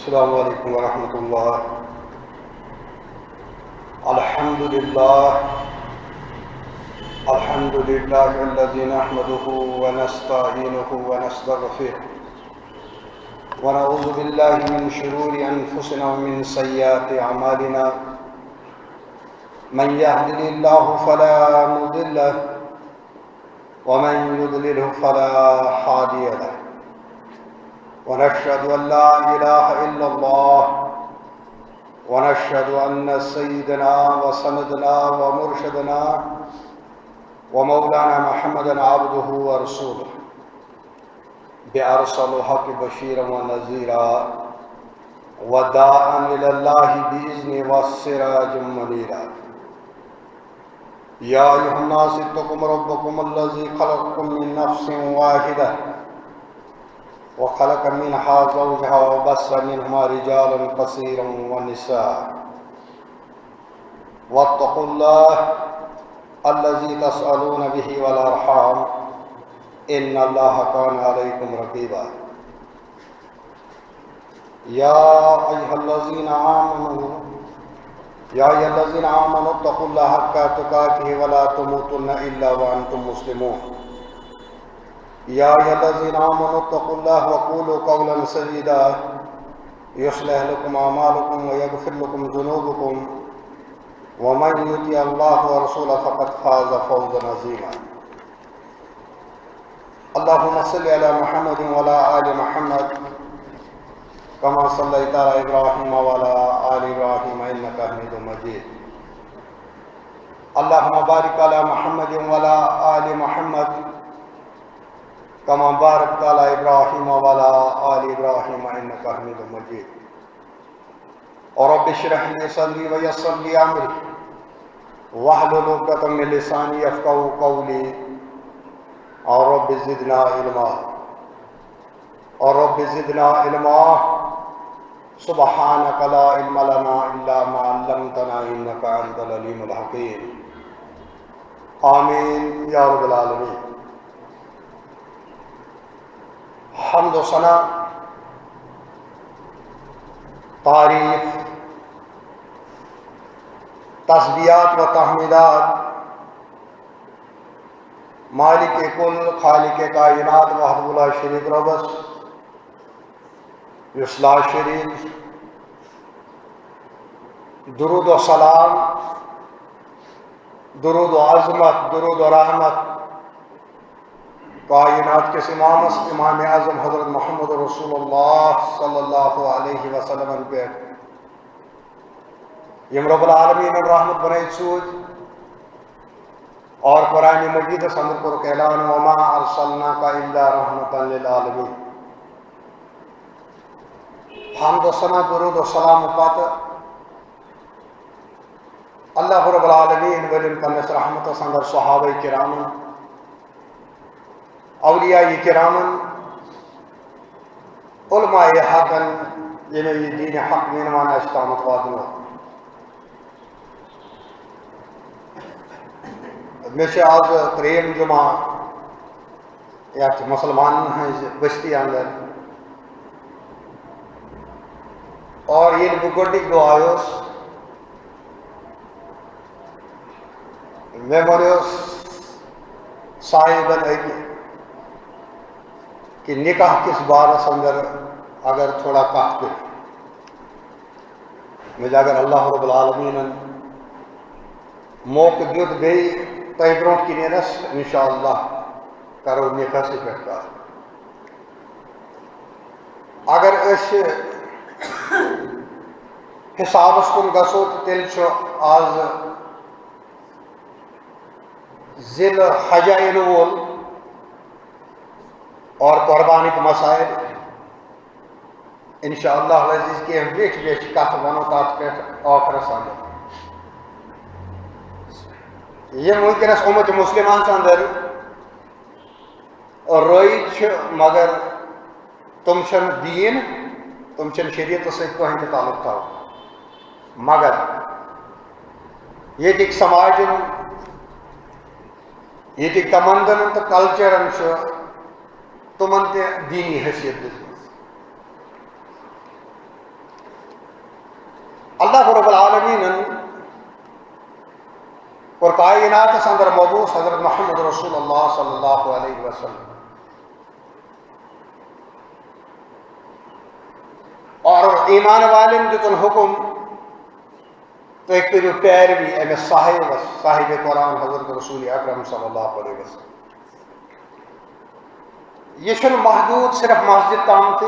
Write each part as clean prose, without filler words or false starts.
السلام علیکم ورحمۃ اللہ. الحمد للہ الذی نحمده ونستعینه ونستغفره ونعوذ باللہ من شرور انفسنا ومن سیئات اعمالنا. من يهده الله فلا مضل له ومن يضلله فلا هادي له. ونشهد أن لا إله إلا الله ونشهد أن سيدنا وسندنا ومرشدنا ومولانا محمدا عبده ورسوله بأرسل حق بشيرا ونذيرا وداعا إلى الله بإذنه والسراجا منيرا. يا أيها الناس اتقوا ربكم الذي خلقكم من نفس واحدة وخلق منها زوجها وبث منهما رجالا كثيرا ونساء واتقوا الله الذي تسألون به والأرحام إن الله كان عليكم رقيبا. يا أيها الذين آمنوا اتقوا الله حق تقاته ولا تموتن إلا وأنتم مسلمون. يا أيها الذين آمنوا اتقوا الله وقولوا قولا سديدا يصلح لكم أعمالكم ويغفر لكم ذنوبكم ومن يطع الله ورسوله فقد فاز فوزا عظيما. اللهم صل على محمد وعلى آل محمد كما صليت على إبراهيم وعلى آل إبراهيم إنك حميد مجيد. اللهم بارك على محمد وعلى آل محمد كما باركت على إبراهيم وعلى آل إبراهيم إنك حميد مجيد. رب اشرح لي صدري ويسر لي أمري واحلل عقدة من لساني يفقهوا قولي. رب زدنا علما سبحانك لا علم لنا إلا ما علمتنا إنك أنت العليم الحكيم. آمین یا رب العالمین. حمد و ثنا، تعریف، تسبیحات و تحمیدات مالک کل خالق کائنات وحدہ لا شریک ربس اصلاح شریف، درود و سلام، درود و عظمت، درود و رحمت کائنات کے امام اعظم حضرت محمد رسول اللہ صلی اللہ علیہ وسلم پہ یم رب العالمین رحمت بنائی سوز اور قرآن مجید اندر کورک اعلان وما ارسلناک الا رحمتا للعالمین. حمد و ثنا، درود و سلام پات اللہ رب العالمین ولن پنس رحمت اندر صحابہ کرام، اولیاء کرامن، علماء حقن جنہیں یہ دین حق میں نمانا استعمت وادنو. میں سے آج تریم جمعہ یا مسلمان ہیں بستی اندر اور یہ گوڈک دو آیوس میں بنیوس صاحبن ایک کہ نکاح کس بارس اندر اگر تھوڑا کہت کر مجھے اگر اللہ رب العالمین موقع دیت گئی تہ برونٹ کی نیرس انشاءاللہ کرو نکاح سے کرتا. اگر اس حساب اس کن گسو تو تیل چھو آز ذی الحجہ وول اور قربانی کے مسائل انشاءاللہ العزیز کی ہم بیچ کت ونو تات پہ آخرس اندر یہ ونکس امت مسلمان اندر رٲیِتھ مگر تم دین تم شریعت ست کہیں تہ تعلق تھاوان مگر ییٚتِکۍ سماجن ییٚتِکۍ تمدن تو کلچرن تمن تہ دینی حیثیت دِژمٕژ اللہ رب العالمین اور کائنات اندر مبعوث حضرت محمد رسول اللہ صلی اللہ علیہ وسلم اور ایمان والن دتن حکم تُہۍ کٔرِو پیروی أمس صاحب قرآن حضرت رسول اکرم صلی اللہ علیہ وسلم یہ چھُنہٕ محدود صرف مسجد تام تھی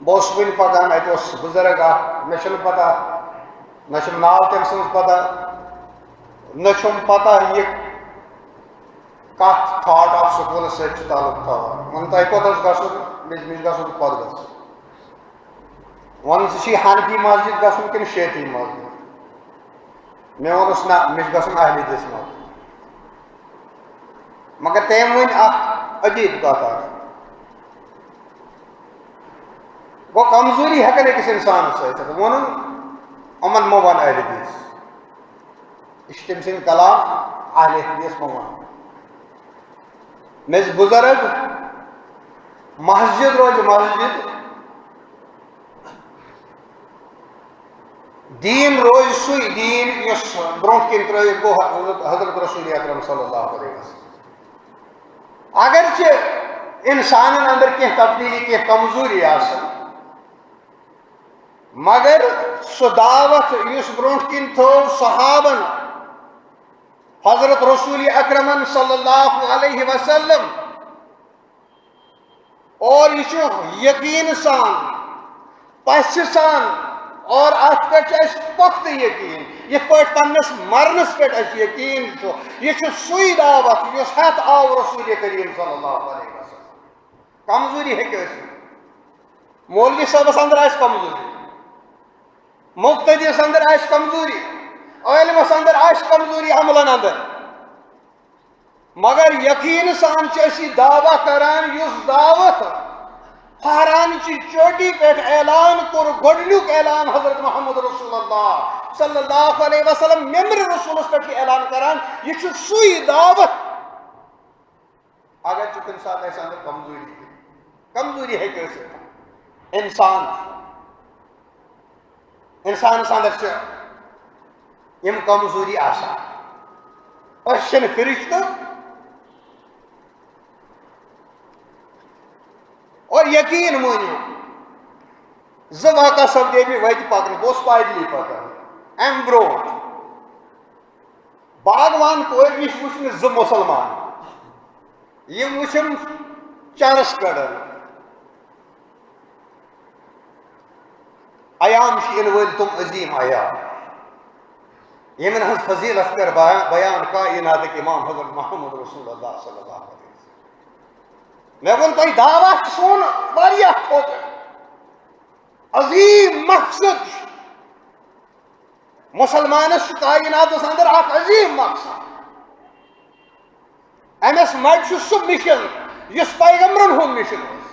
بہٕ وٕنہِ پکان اتہِ اوس بُزرگ اکھ مےٚ چھُنہٕ پتہ نہ چھُم ناو تٔمۍ سٕنٛز پتہ نہ چھُم پتہ یہِ کتھ تھاٹ آف سکوٗلس سۭتۍ چھُ تعلق تھاوان وۄنۍ تۄہہِ کوٚت اوس گژھُن مےٚ چھُ گژھُن پتہٕ گژھُن وۄنۍ ژٕ چھُے حنفی مسجد گژھُن کِنہٕ شیفی مسجد مےٚ ووٚنُس نہ مےٚ چھُ گژھُن اہل حدیث مسجد مگر تٔمۍ ؤنۍ اکھ عجیٖب کتھ اکھ گوٚو کمزوری ہٮ۪کن أکِس انسانس ٲسِتھ ووٚنُن یِمن مہ ون اہل حدیث یہ چھِ تٔمۍ سٕنٛدۍ کلام اہل حدیث مہ ون میٚژ بُزرگ مسجد روزِ مسجد دین روز سُے دین یُس برونٛٹھ کِنۍ ترٲوِتھ گوٚو حضرت رسول اکرم صلی اللہ علیہ وسلم اگرچہ انسانن اندر کینٛہہ تبدیلی کینٛہہ کمزوری آسن مگر سُہ دعوت یُس برونٛٹھ کِنۍ تھٲو صحابن حضرت رسول اکرمن صلی اللہ علیہ وسلم اور یہ چھُ یقین سان پژھِ سان اور اتھ پہ پختہ یقین یتھ پٲٹھۍ پننس مرنس پہ یقین چھُ یہ چھُ سُے دعوت یُس ہٮ۪تھ آو رسول کریم صلی اللہ علیہ وسلم کمزوری ہیٚکہِ ٲسِتھ مولوی صٲبس اندر آسہِ کمزوری مُقتدیس اندر آسہِ کمزوری عٲلمس اندر آسہِ کمزوری عملن اندر مگر یقین سان چھِ أسۍ یہِ دعویٰ کران یُس دعوت فہران چی چوٹی پہ اعلان کور گۄڈنیُک اعلان حضرت محمد رسول اللہ صلی اللہ علیہ وسلم ممبر رسولس پہ اعلان کران یہ چھُ سُے دعوت اگر کُنہِ ساتہٕ اَسہِ اندر کمزوری ہیٚکہِ ٲسِتھ انسانس اندر چھِ یِم کمزوری آسان أسۍ چھِنہٕ فرشتہٕ اور یقین مٲنِو زٕ واقعہ سپدے مےٚ وتہِ پکنہٕ بہٕ اوسُس پایدلی پکان امہِ برونٛٹھ باغوان کورِ نِش وٕچھ مےٚ زٕ مُسلمان یِم وٕچھِم چرس کڑان عیام چھِ یِنہٕ وٲلۍ تِم عظیٖم عیام یِمن ہٕنٛز فضیلت کر بیان کائناتٕکۍ امام حضرت محمد رسول اللہ صلی اللہ علیہ وسلم مےٚ ووٚن تۄہہِ دعوت سون واریاہ کھوٚت عظیٖم مقصد چھُ مسلمانس چھُ کائناتس اندر اکھ عظیٖم مقصد أمِس منٛز چھُ سُہ مِشن یُس پیغمبرن ہُنٛد مِشن اوس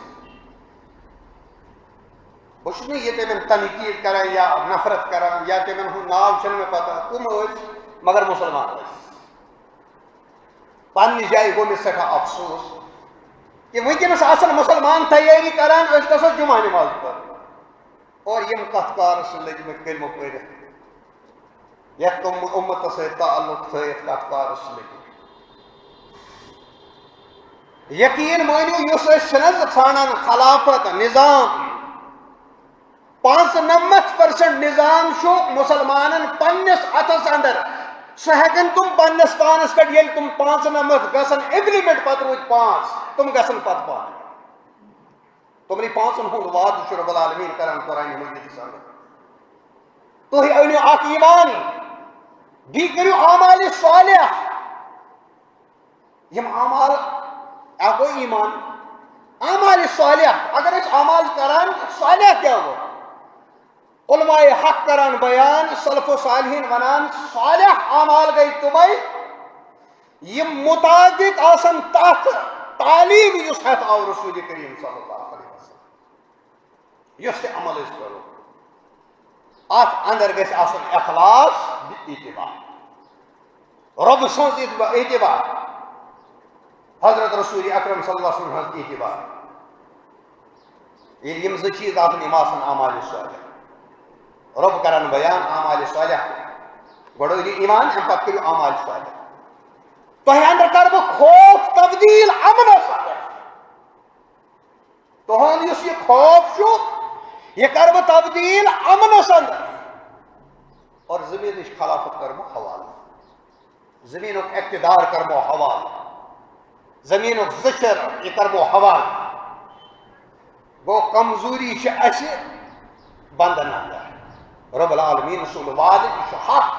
بہٕ چھُس نہٕ یہِ تِمن تنقیٖد کران یا نفرت کران یا تِمن ہُنٛد ناو چھُنہٕ مےٚ پتہ کٕم ٲسۍ مگر مُسلمان ٲسۍ پننہِ جایہِ گوٚو مےٚ سٮ۪ٹھاہ افسوس کہ ونکس آسن مسلمان تیاری کران أسۍ گژھو جمعہ نماز پرنہِ اور یم کتھ کارس لٔگۍ کلمہٕ پٔرِتھ یتھ تِم اُمتس سۭتۍ تعلق تھٲیِتھ کتھ کارس لٔگۍ یقین مٲنِو یُس أسۍ چھِنہٕ حظ ژھانڈان خلافت نظام 95% نظام چھُ مُسلمانن پننس اتھس اندر سُہ ہٮ۪کن تِم پننس پانس پٮ۪ٹھ ییٚلہِ تِم 95 گژھن اِمپلِمنٹ پتہٕ روٗدۍ 5 تِم گژھن پتہٕ پانہٕ تِمنٕے 5 ہُنٛد وعدٕ چھُ رۄب العالمیٖن کران قرآنہِ مجیٖدس اندر تُہۍ أنِو اکھ ایٖمان بی کرو اعمال صالح یم اعمال گو ایمان اعمال صالح اگر اس اعمال کران صالح کیا گو علماء حق کران بیان سلف و صالحین ونان صالح اعمال گئی تمے یم مطابق آسن تحت تعلیم اس ہتھ آو رسول کریم صلی اللہ علیہ وسلم اس عمل اس کرو ات اندر گژھِ آسن اخلاص اتباع رب سنز اتباع حضرت رسول اکرم صلی اللہ علیہ وسلم اتباع یم زٕ چیز آسن یم آسن اعمال صالح رب کران بیان اعمال صالح گۄڈٕ ییٚلہِ ایمان امہِ پتہٕ کٔرِو اعمال صالح تۄہہِ اندر کر بہٕ خوف تبدیل امنس اندر تُہُنٛد یُس یہِ خوف چھُ یہ کر بہٕ تبدیل امنس اندر اور زمینٕچ خلافت کر بہٕ حوالہٕ زمینُک اقتدار کر بہٕ حوالہٕ زمینُک ذکر یہ کر بہٕ حوالہٕ گو کمزوری چھِ اَسہِ بندن اندر رب العالمین سُنٛد وعدٕ یہِ چھُ حق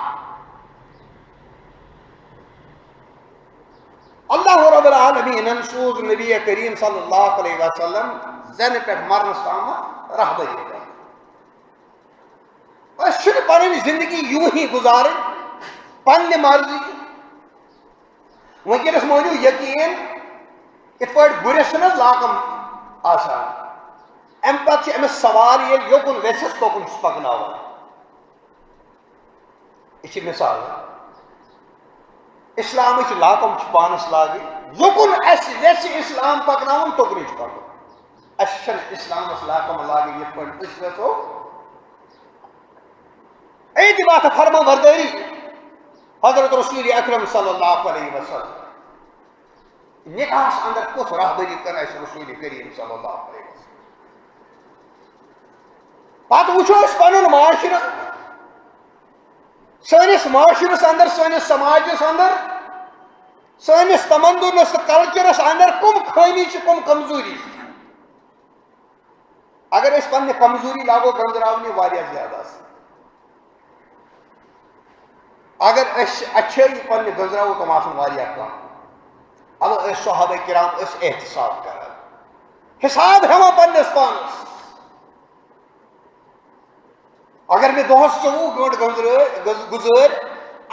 اللہ رب العالمین سوز نبی کریم صلی اللہ علیہ وسلم زن پہ مرنس تام رہبری کر اس چھنہ پنن زندگی یوں ہی گزارن پنہ مرضی ونکس مانو یقین ات پہ گرس چھ لاگم آسان ام پتہ امس سوار یل یوکن ویسس توکن پکناوان یہ مثال اسلام لاکم پانس لاگی یوکن اس ویس اسلام پکناون توکن پکن اس اسلام لاکم لاگی یہ پہ اس ویسو ایتی بات فرما برداری حضرت رسول اکرم صلی اللہ علیہ وسلم نکاح اندر کس راہبری کر اس رسول کریم صلی اللہ علیہ وسلم پتہ وچھو اس پنن معاشرہ سنس معاشرس اندر سنس سماجس اندر سنس تمدنس کلچرس اندر کم خامی کم کمزوری اگر اس پنہ کمزوری لاگو گنزراونی واریاہ زیادہ اگر اس اچھے پنہ گنزراو تم آسن واریاہ کم اب اس صحابہ کرام اس احتساب کران حساب ہما پنس پانس اگر میں دہس 24 گھنٹے گزر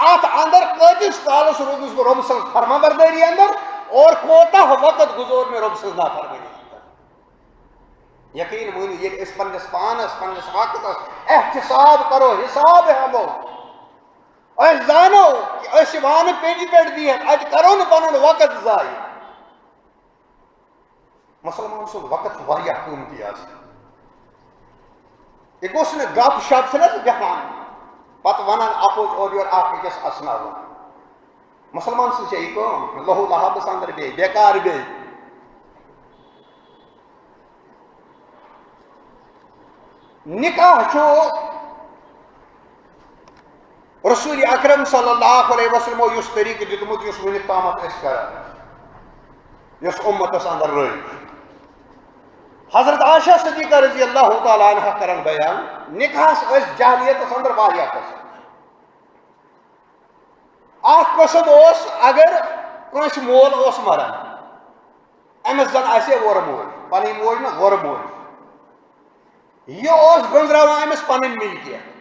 ات اندر کتس کالس روزس بہ رب سن فرما برداری اندر اور کوتاہ وقت گزور میں رب سن نافرمانی اندر یقین مانو یہ اس پنس پانس پنس وقتس احتساب کرو حساب ہمو اس زانو کہ اس وان پیجی پیٹ دی ہے اج کرو نا پنن وقت ضائع مسلمان سن وقت واریاہ قیمتی آسان یہ گوس نا گپ شپ سے بہان پتہ ونان اپوز اور یور اخ أکِس اسناوان مسلمان سن چھ یہ کام لہو لہابس اندر بے بیکار بے نکاح چھو رسول اکرم صلی اللہ علیہ وسلم اس طریقہ دتمت اس ونک تامت اس کران اس امتس اندر رہی حضرت عائشہ صدیقہ رضی اللہ تعالی عنہ کرن بیان نکاحس اس جاہلیت اندر واریاہ قسم اخ قسم اس اگر کنس مول اس مران امس زن آسے ور مول پنی مول نا ور مول یہ اس گنزراوان امس پنن ملکیت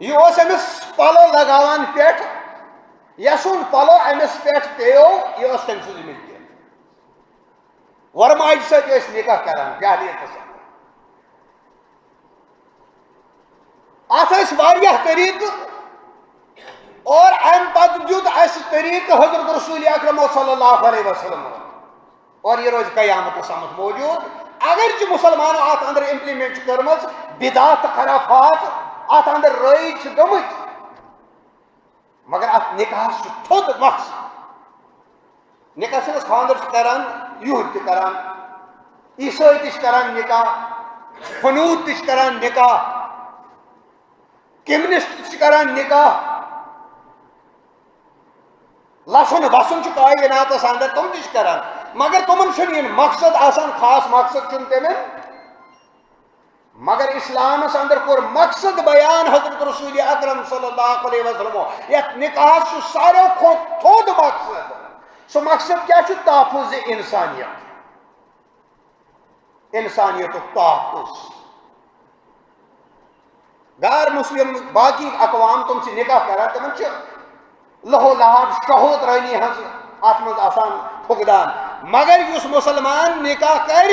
یہ اس امس پلو لگاوان پیٹ یسون پلو امس پیٹ پیو یہ اس تم سن ملکیت ورماج ست نکاح کران جاہلیت ات واریاہ طریقہ اور ام پتہ دیت اس طریقہ حضرت رسول اکرم صلی اللہ علیہ وسلم اور یہ روز قیامت سمت موجود اگرچہ مسلمانوں ات اندر امپلیمنٹ کرمز بدعات خرافات ات اندر رائج گمت مگر ات نکاح تھوت مقصد نکاح سنس خاندر کران یہود تہ کران عیسائی تہ کران نکاح حنوت تہ کران نکاح کمیونسٹ تہ کران نکاح لسن وسن کائنات اندر تم تہ کران مگر تمن چھ مقصد آسان خاص مقصد چھ تمن مگر اسلامس اندر کور مقصد بیان حضرت رسول اکرم صلی اللہ علیہ وسلم یت نکاح سارے کھوت تھوڑ مقصد سو مقصد کیا تحفظ انسانیت تحفظ غیر مسلم باقی اقوام تم سے نکاح کران تمن لہو لہاب شہود رانی ہز ات مز آسان پھگدان مگر اس مسلمان نکاح کر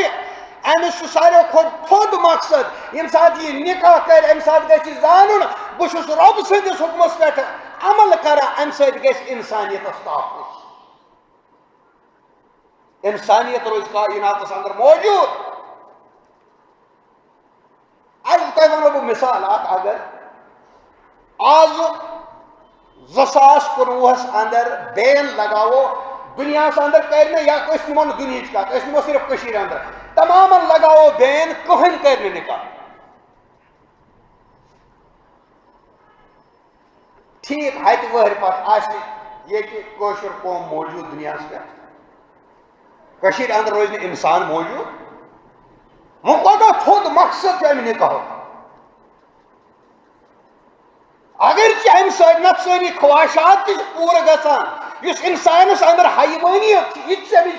امس سارے کھوت تھوڑ مقصد یم سات یہ نکاح کر ام سات گژھِ زانن بہ چھس رب سندس حکمس پہ عمل کران ام سات گژھِ انسانیت تحفظ انسانیت روز کائنات اندر موجود آج تہ ونو بہ مثال اگر آز 2019 اندر بین لگاو دنیا اندر کر یا نمو دنیا کت نمو صرف کشیر اندر تمام لگاو بین کہن کر نکاح ٹھیک ہتہ وہر پتہ یہ کوشر قوم موجود دنیا پہ کشیر اندر روز انسان موجود وہ کوتاہ تھوڑ مقصد امہ نکاح اگرچہ امہ سۭتۍ نفسانی خواہشات تہ پور گژھان اس انسانس اندر حیوانیت یہ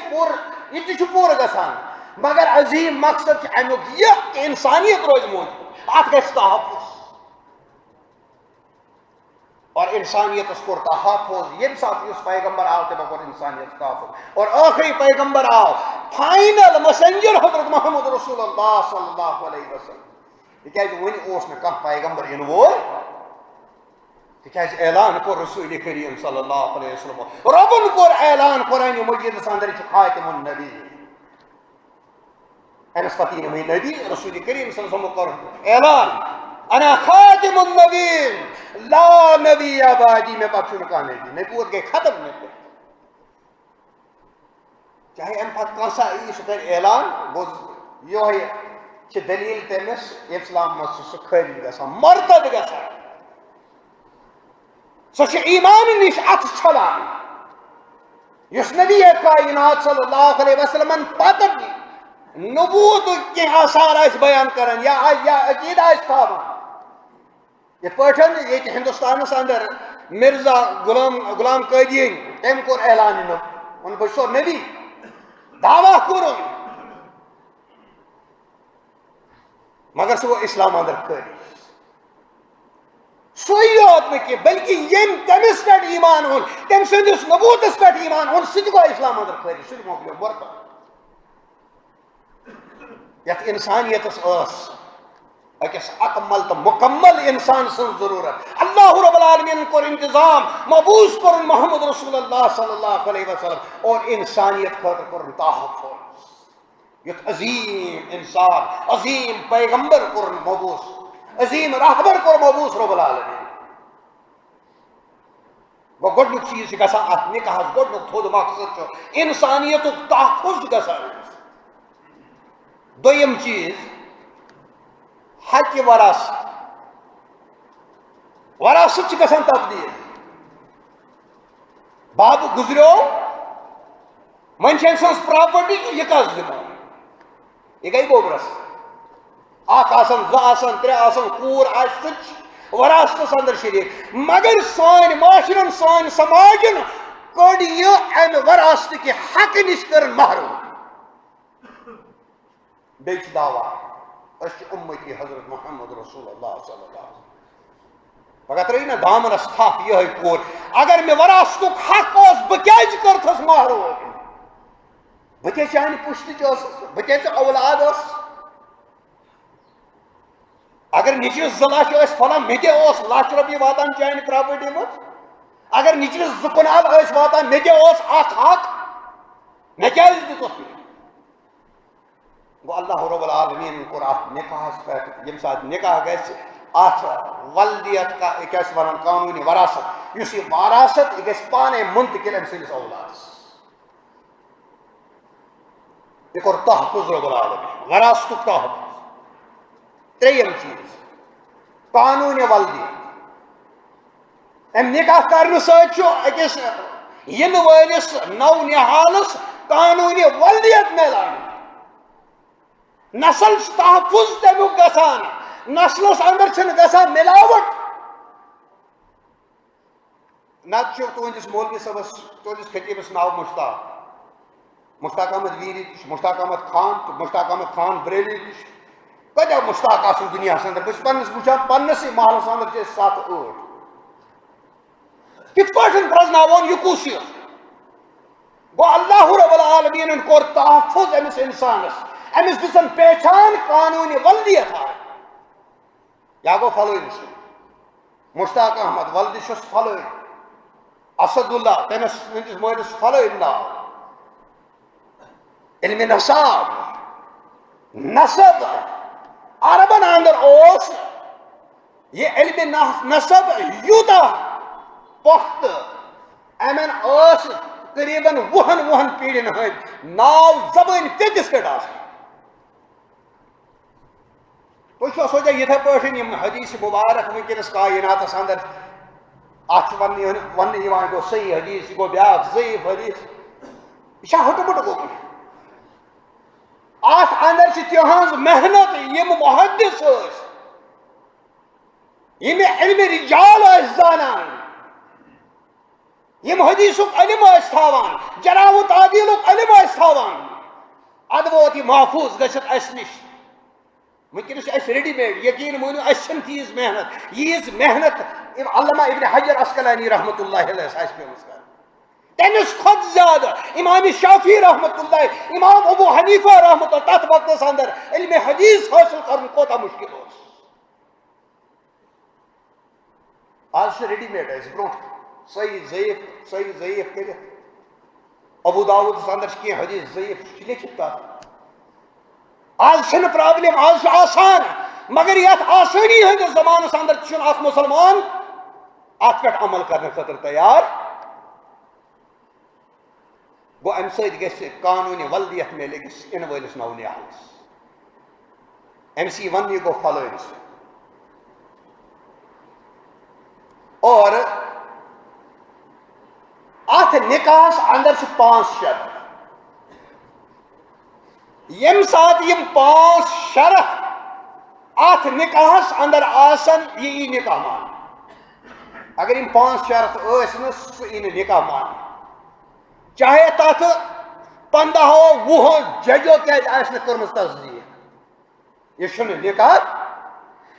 پور گژھان مگر عظیم مقصد امیک یہ کہ انسانیت روز موجود ات گژھِ تحفظ اور انسانیت کور تحفظ یم سات اس پیغمبر آو تمو کور انسانیت تحفظ اور آخری پیغمبر آو فائنل مسنجر حضرت محمد رسول اللہ صلی اللہ علیہ وسلم تکیاز ون اوس نہ کانٛہہ پیغمبر ین وول تکیاز اعلان کور رسول کریم صلی اللہ علیہ وسلم ربن کور اعلان قرآن مجیدس اندر خاتم النبی امس پتہ نبی رسول کریم صلی اللہ علیہ وسلم کور اعلان انا خاتم النبی لا نبی بعدی میں پتہ کہاں نبوت گئی ختم چاہے ام پتہ کانسا سہ کر اعلان گو یہ دلیل تمس اسلام مز سہ خٲرج گژھان مرتد گژھان سہ ایمان نش ات چھلان اس نبی کائنات صلی اللہ علیہ وسلم پتہ نبوت کی آثار بیان کران یا عقیدہ تھاوان یت پٲٹھۍ ییٚتہِ ہندوستانس اندر مرزا غلام قٲدیٖن تٔمۍ کوٚر اعلان ووٚن بہٕ چھُسو نبی دعوا کوٚرُن مگر سُہ گوٚو اسلام اندر خٲرج سُے یوت نہٕ کینٛہہ بلکہ یم تٔمِس پٮ۪ٹھ ایمان اوٚن تٔمۍ سٕنٛدِس نبوٗتس پٮ۪ٹھ ایمان اوٚن سُہ تہِ گوٚو اسلام اندر خٲرج سُہ تہِ مۄکلیو مرتد یتھ انسانیتس ٲس اکس اکمل تو مکمل انسان سن ضرورت اللہ رب العالمین کو انتظام مبعوث کرن محمد رسول اللہ صلی اللہ علیہ وسلم اور انسانیت خاطر کرن تحفظ یت عظیم انسان عظیم پیغمبر کرن مبعوث عظیم رہبر کور مبعوث رب العالمین وہ گۄڈنیُک چیز چھُ گژھان اتھ نکاحس گۄڈنیُک تھوٚد مقصد چھُ انسانیتُک تحفظ گژھان دوٚیِم چیز حق وراثت گژھان تبدیل باب گزریو منشن سن پراپرٹی یہ کس دمو یہ گئی گوبرس اخ آسن زٕ آسن ترٛےٚ آسن کوٗر آسہِ سُہ چھِ وراثتس اندر شریک مگر سٲنۍ معاشرن سٲنۍ سماجن کٔڑ یہِ امہِ وراثتٕکہِ حق نِش کٔرٕن محروم بیٚیہِ چھُ دعوا أسۍ چھِ اُمتی حضرت محمد رسول اللہ صلی اللہ علیہ وسلم مگر ترٛٲیِو نا دامنس تھپھ یِہوٚے کوٚر اگر مےٚ وراثتُک حق اوس بہٕ کیازِ کٔرتھس محروم بہٕ تے چانہِ پُشتٕچ ٲسٕس بہٕ تے ژےٚ اولاد ٲسٕس اگر نِچوِس 2 لچھ ٲسۍ پھلان مےٚ تہِ اوس 1 لچھ رۄپیہِ واتان چانہِ پراپرٹی منٛز اگر نِچوِس 2 کنال ٲسۍ واتان مےٚ تہِ اوس اکھ حق مےٚ کیازِ دِتُکھ گو اللہ رب العالمین کور ات نکاحس پہ یم سات نکاح گژھِ ات ولدیت کا کیا ونان قانونی وراثت اس یہ وراثت یہ گژھِ پانے منتقل ام سندس اولادس یہ کور تحفظ رب العالمین وراثت تحفظ تریم چیز قانون ولدیت ام نکاح کرنے سۭتۍ چھُ أکِس یِنہٕ وٲلِس نو نِہالس قانونی ولدیت میلان نسل تحفظ تمیُک گژھان نسلس اندر چھنہٕ گژھان ملاوٹ نت تہندس مولوی صبس تہندس خطیبس ناو مشتاق احمد ویری مشتاق احمد خان تو مشتاق احمد خان بریلی کتیا مشتاق آسن دنیا اندر بس پنس وچان پنس محلس اندر 7-8 کت پاٹھن پرزناون یہ کس گو اللہ رب العالمین کور تحفظ امس انسانس امس دسن پہچان قانونی ولدیت یا گو فلوئی مشتاق احمد ولدی چھس فلوئی اسد اللہ تمس مولس فلوئی ناو علم نسب عربن اندر اوس یہ علم نسب یوتا پخت امن اوس قریباً 20 پیڑین ہند ناو زبان تتس پہ تھی سوچا یتھے پہ حدیث مبارک ونکس کائنات اندر ات ون گو صحیح حدیث گو بیاکھ ضعیف حدیث یہ ہٹ مٹ گو ات اندر تہذ محنت یم محدث یم علم رجال زانان یم حدیثک علم تھاوان جرح و تعدیلک علم تھاوان اد ووت یہ محفوظ گھت اس نش ونکس اس ریڈی میڈ یقین مانو اس تیز محنت یہ محنت علامہ ابن حجر عسقلانی رحمۃ اللہ علیہ پیمس کر تمس کھت زیادہ امام شافعی رحمۃ اللہ امام ابو حنیفہ رحمۃ اللہ تت وقت اندر علم حدیث حاصل کرن کوتا مشکل آج ریڈی میڈ اس برو صحیح ضعیف کر ابو داود اندر کی حدیث ضعیف لکھت آج چھ پرابلم آج آسان مگر یت آسانی ہندس زمانس اندر چھ اخ مسلمان ات پہ عمل کرنے خاطر تیار گو ام سید گھس قانونی ولدیت میں لگس ان ولس نو نہالس ام سی ون گو فلوئنس اور ات نکاح اندر 5 شرط یم سات یم 5 شرط ات نکاح اندر آسن یہ نکاح مان اگر یم 5 شرط ٲسۍ سہ نکاح مان چاہے تات 15-20 ججو کیٛازِ کٔرمٕژ تصدیق یہ نکاح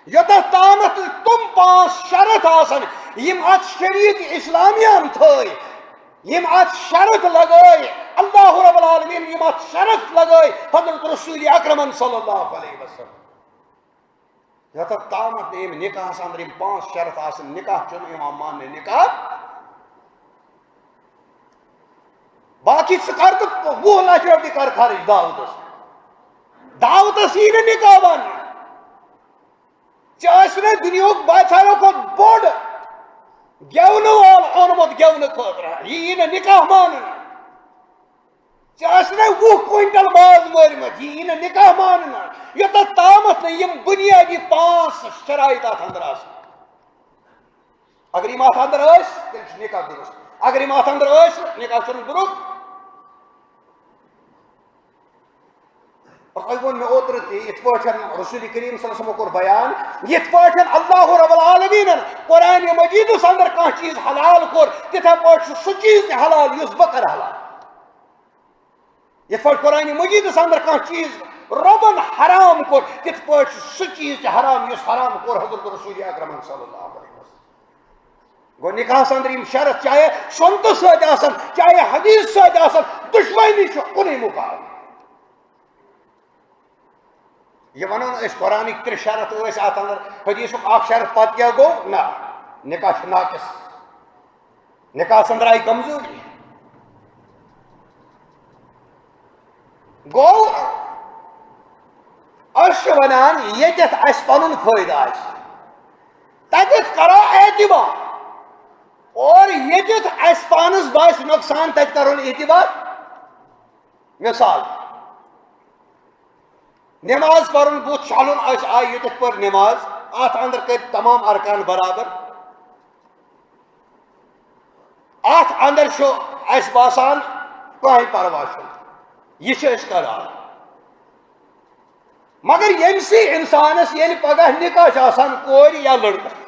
یوتھ تامت تم 5 شرط آسن یم ات شریعت اسلامیہ تھٲے یم ات شرط لگٲے اللہ رب العالمین یم ات شرط لگٲے حضرت رسول اکرم صلی اللہ علیہ وسلم یوتھ تامت یم نکاح اندر یم 5 شرط آسن نکاح چھُنہٕ یِوان ماننہٕ نکاح باقی ثہ کر تو 20 لچھ رۄپیہِ کر خرچ دعوتس یی نہٕ نکاح وننہٕ ژےٚ دنیاہُک ساروی کھۄتہٕ بوٚڑ گٮ۪ونہٕ وول اوٚنمُت گٮ۪ونہٕ خٲطرٕ یہِ یی نہٕ نکاح ماننہٕ ژےٚ 20 کوینٹل ماز مٲرمٕتۍ یہِ یی نہٕ نکاح ماننہٕ یوتتھ تامتھ نہٕ یم بنیادی 5 شرائط اتھ اندر آسن اگر یم اتھ اندر ٲسۍ تیٚلہِ چھُ نکاح درست اگر یم اتھ اندر ٲسۍ نکاح چھُنہٕ درست اور وون میں اوتر یت پٲٹھۍ رسول کریم صلی اللہ علیہ وسلم کور بیان یت پٲٹھۍ اللہ رب العالمین قرآن مجیدس اندر کانٛہہ چیز حلال کور تتھے پٲٹھۍ چھُ سُہ چیز تہِ حلال یُس بہٕ کرٕ حلال یت پٲٹھۍ قرآن مجیدس اندر کانٛہہ چیز ربن حرام کور تتھ پٲٹھۍ چھُ سُہ چیز تہِ حرام یُس حرام کور حضرت رسول اکرم صلی اللہ علیہ وسلم گو نکاحس اندر یم شرط چاہے سنتہٕ سۭتۍ آسن چاہے حدیث سۭتۍ آسن دشوٲنی چھُ کُنُے مقام یہ ونان اس قرآنک 3 شرط ٲسۍ اتھ اندر حدیثک اکھ شرط پتہٕ کیاہ گوٚو نہ نکاح چھُ ناقص نکاحس اندر آیہِ کمزوری گوٚو أسۍ چھِ ونان ییٚتٮ۪تھ اَسہِ پنُن فٲیدٕ آسہِ تتٮ۪تھ کرو اعتبار اور ییٚتٮ۪تھ اَسہِ پانس باسہِ نۄقصان تتہِ کرون اعتبار مثال نماز پرن بُتھ چھلُن أسۍ آیہِ ییٚتٮ۪تھ پٔر نماز اتھ اندر کٔرۍ تمام ارکان برابر اتھ اندر چھُ اَسہِ باسان کٕہٕنۍ پرواہ چھُنہٕ یہ چھِ أسۍ کران مگر ییٚمسٕے انسانس ییٚلہِ پگاہ نکاح چھُ آسان کورِ یا لڑکس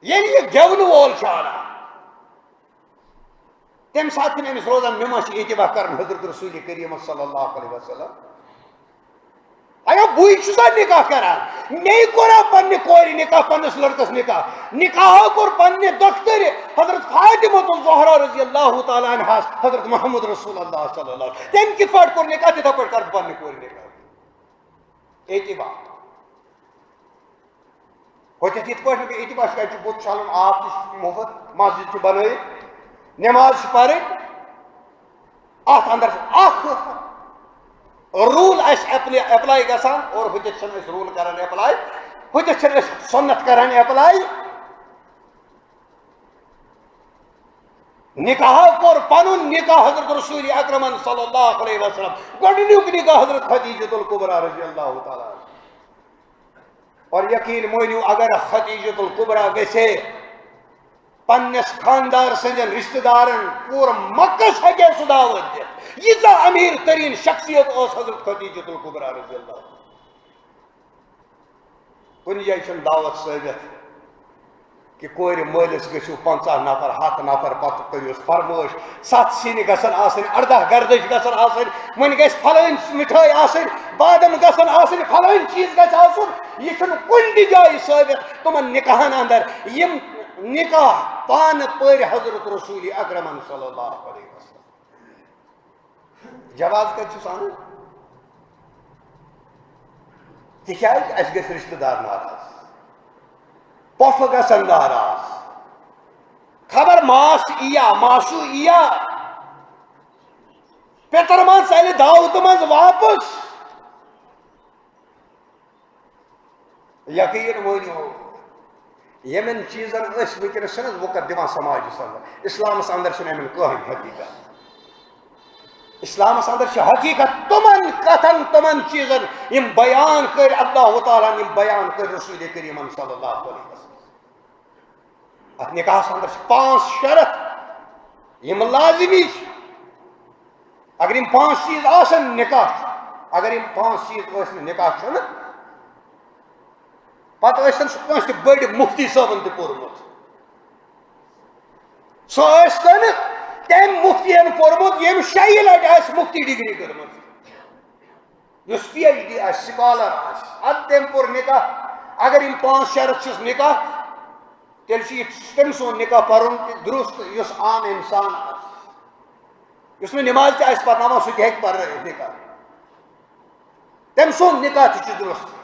ییٚلہِ یہِ گٮ۪ونہٕ وول چھُ انان تم سات امس روزان مے مہ اتباع کرن حضرت رسول کریم صلی اللہ علیہ وسلم آیا بوئی چھسا نکاح کران میں کورا پنہ کور نکاح پنس لڑکس نکاح کور پنہ دختر حضرت فاطمہ الزہرا رضی اللہ تعالی عنہ حضرت محمد رسول اللہ صلی اللہ علیہ وسلم تم کت پٲٹھۍ کور نکاح تتھے پٲٹھۍ کر پنہ کور نکاح اتباع ہوتیت یت پٲٹھۍ کہ اتباع کتہ بت چھلن آب تہ مفت مسجد بنٲیِتھ نماز پڑھن ات اندر اخ رول اپلائی گژھان اور ہوتیت چھن أسۍ رول کران اپلائی ہوتیت چھن أسۍ سنت کران اپلائی نکاح کور پنن نکاح حضرت رسول اکرم صلی اللہ علیہ وسلم گۄڈنیُک نکاح حضرت خدیجۃ الکبریٰ رضی اللہ تعالیٰ اور یقین مٲنِو اگر خدیجۃ الکبریٰ گژھے پنس خاندار سندین رشتہ دارن پور مکس ہکے سہ دعوت دتھ ییژا امیر ترین شخصیت اس حضرت خدیجۃ الکبریٰ رضی اللہ کن جائے چھن دعوت ثابت کہ کور مالس گژھو 50 نفر 100 نفر پتہ کریوس فرمٲیش 7 سِنۍ گژھن آسٕنۍ 18 گردش گژھن آسٕنۍ وۄنۍ گژھِ پھلٲنۍ مٹھٲے آسٕنۍ بادم گژھن آسٕنۍ پھلٲنۍ چیٖز گژھِ آسُن یہ چھُنہٕ کُنہِ تہِ جایہِ ثٲبت تمن نکاحن اندر یم نکاح پان پر حضرت رسول اکرم صلی اللہ علیہ وسلم جواز کتھ ان تکیاز اس گژھِ رشتہ دار ناراض پوف گژھن ناراض خبر ماس ایا ماسو ایا پیتر ما ژلہِ دعوت منٛز واپس یقین مٲنِو یمن چیزن ونکس وقت دِوان سماجس اندر اسلامس اندر امن کٕہٕنۍ حقیقت اسلامس اندر حقیقت تمن کتن تمن چیزن یم بیان کر اللہ تعالیٰ یم بیان کر رسول کریم صلی اللہ علیہ وسلم ات نکاحس اندر 5 شرط یم لازمی اگر یم 5 چیز آسن نکاح اگر یم 5 چیز ٲسۍ نکاح چھُنہٕ پتہ ٲسن سُہ کٲنٛسہِ تہِ بٔڑ مفتی صٲبن تہِ پوٚرمُت سُہ ٲسۍتن تٔمۍ مفتین پوٚرمُت ییٚمۍ 6 لٹہِ آسہِ مفتی ڈگری کٔرمٕژ یُس پی ایچ ڈی آسہِ سکالر آسہِ ادٕ تٔمۍ پوٚر نکاح اگر یم 5 شرط چھِس نکاح تیٚلہِ چھُ یہِ تٔمۍ سُنٛد نکاح پرُن تہِ درست یُس عام انسان آسہِ یُس نہٕ نماز تہِ آسہِ پرناوان سُہ تہِ ہیٚکہِ پرنٲیِتھ نکاح تٔمۍ سُنٛد نکاح تہِ چھُ درست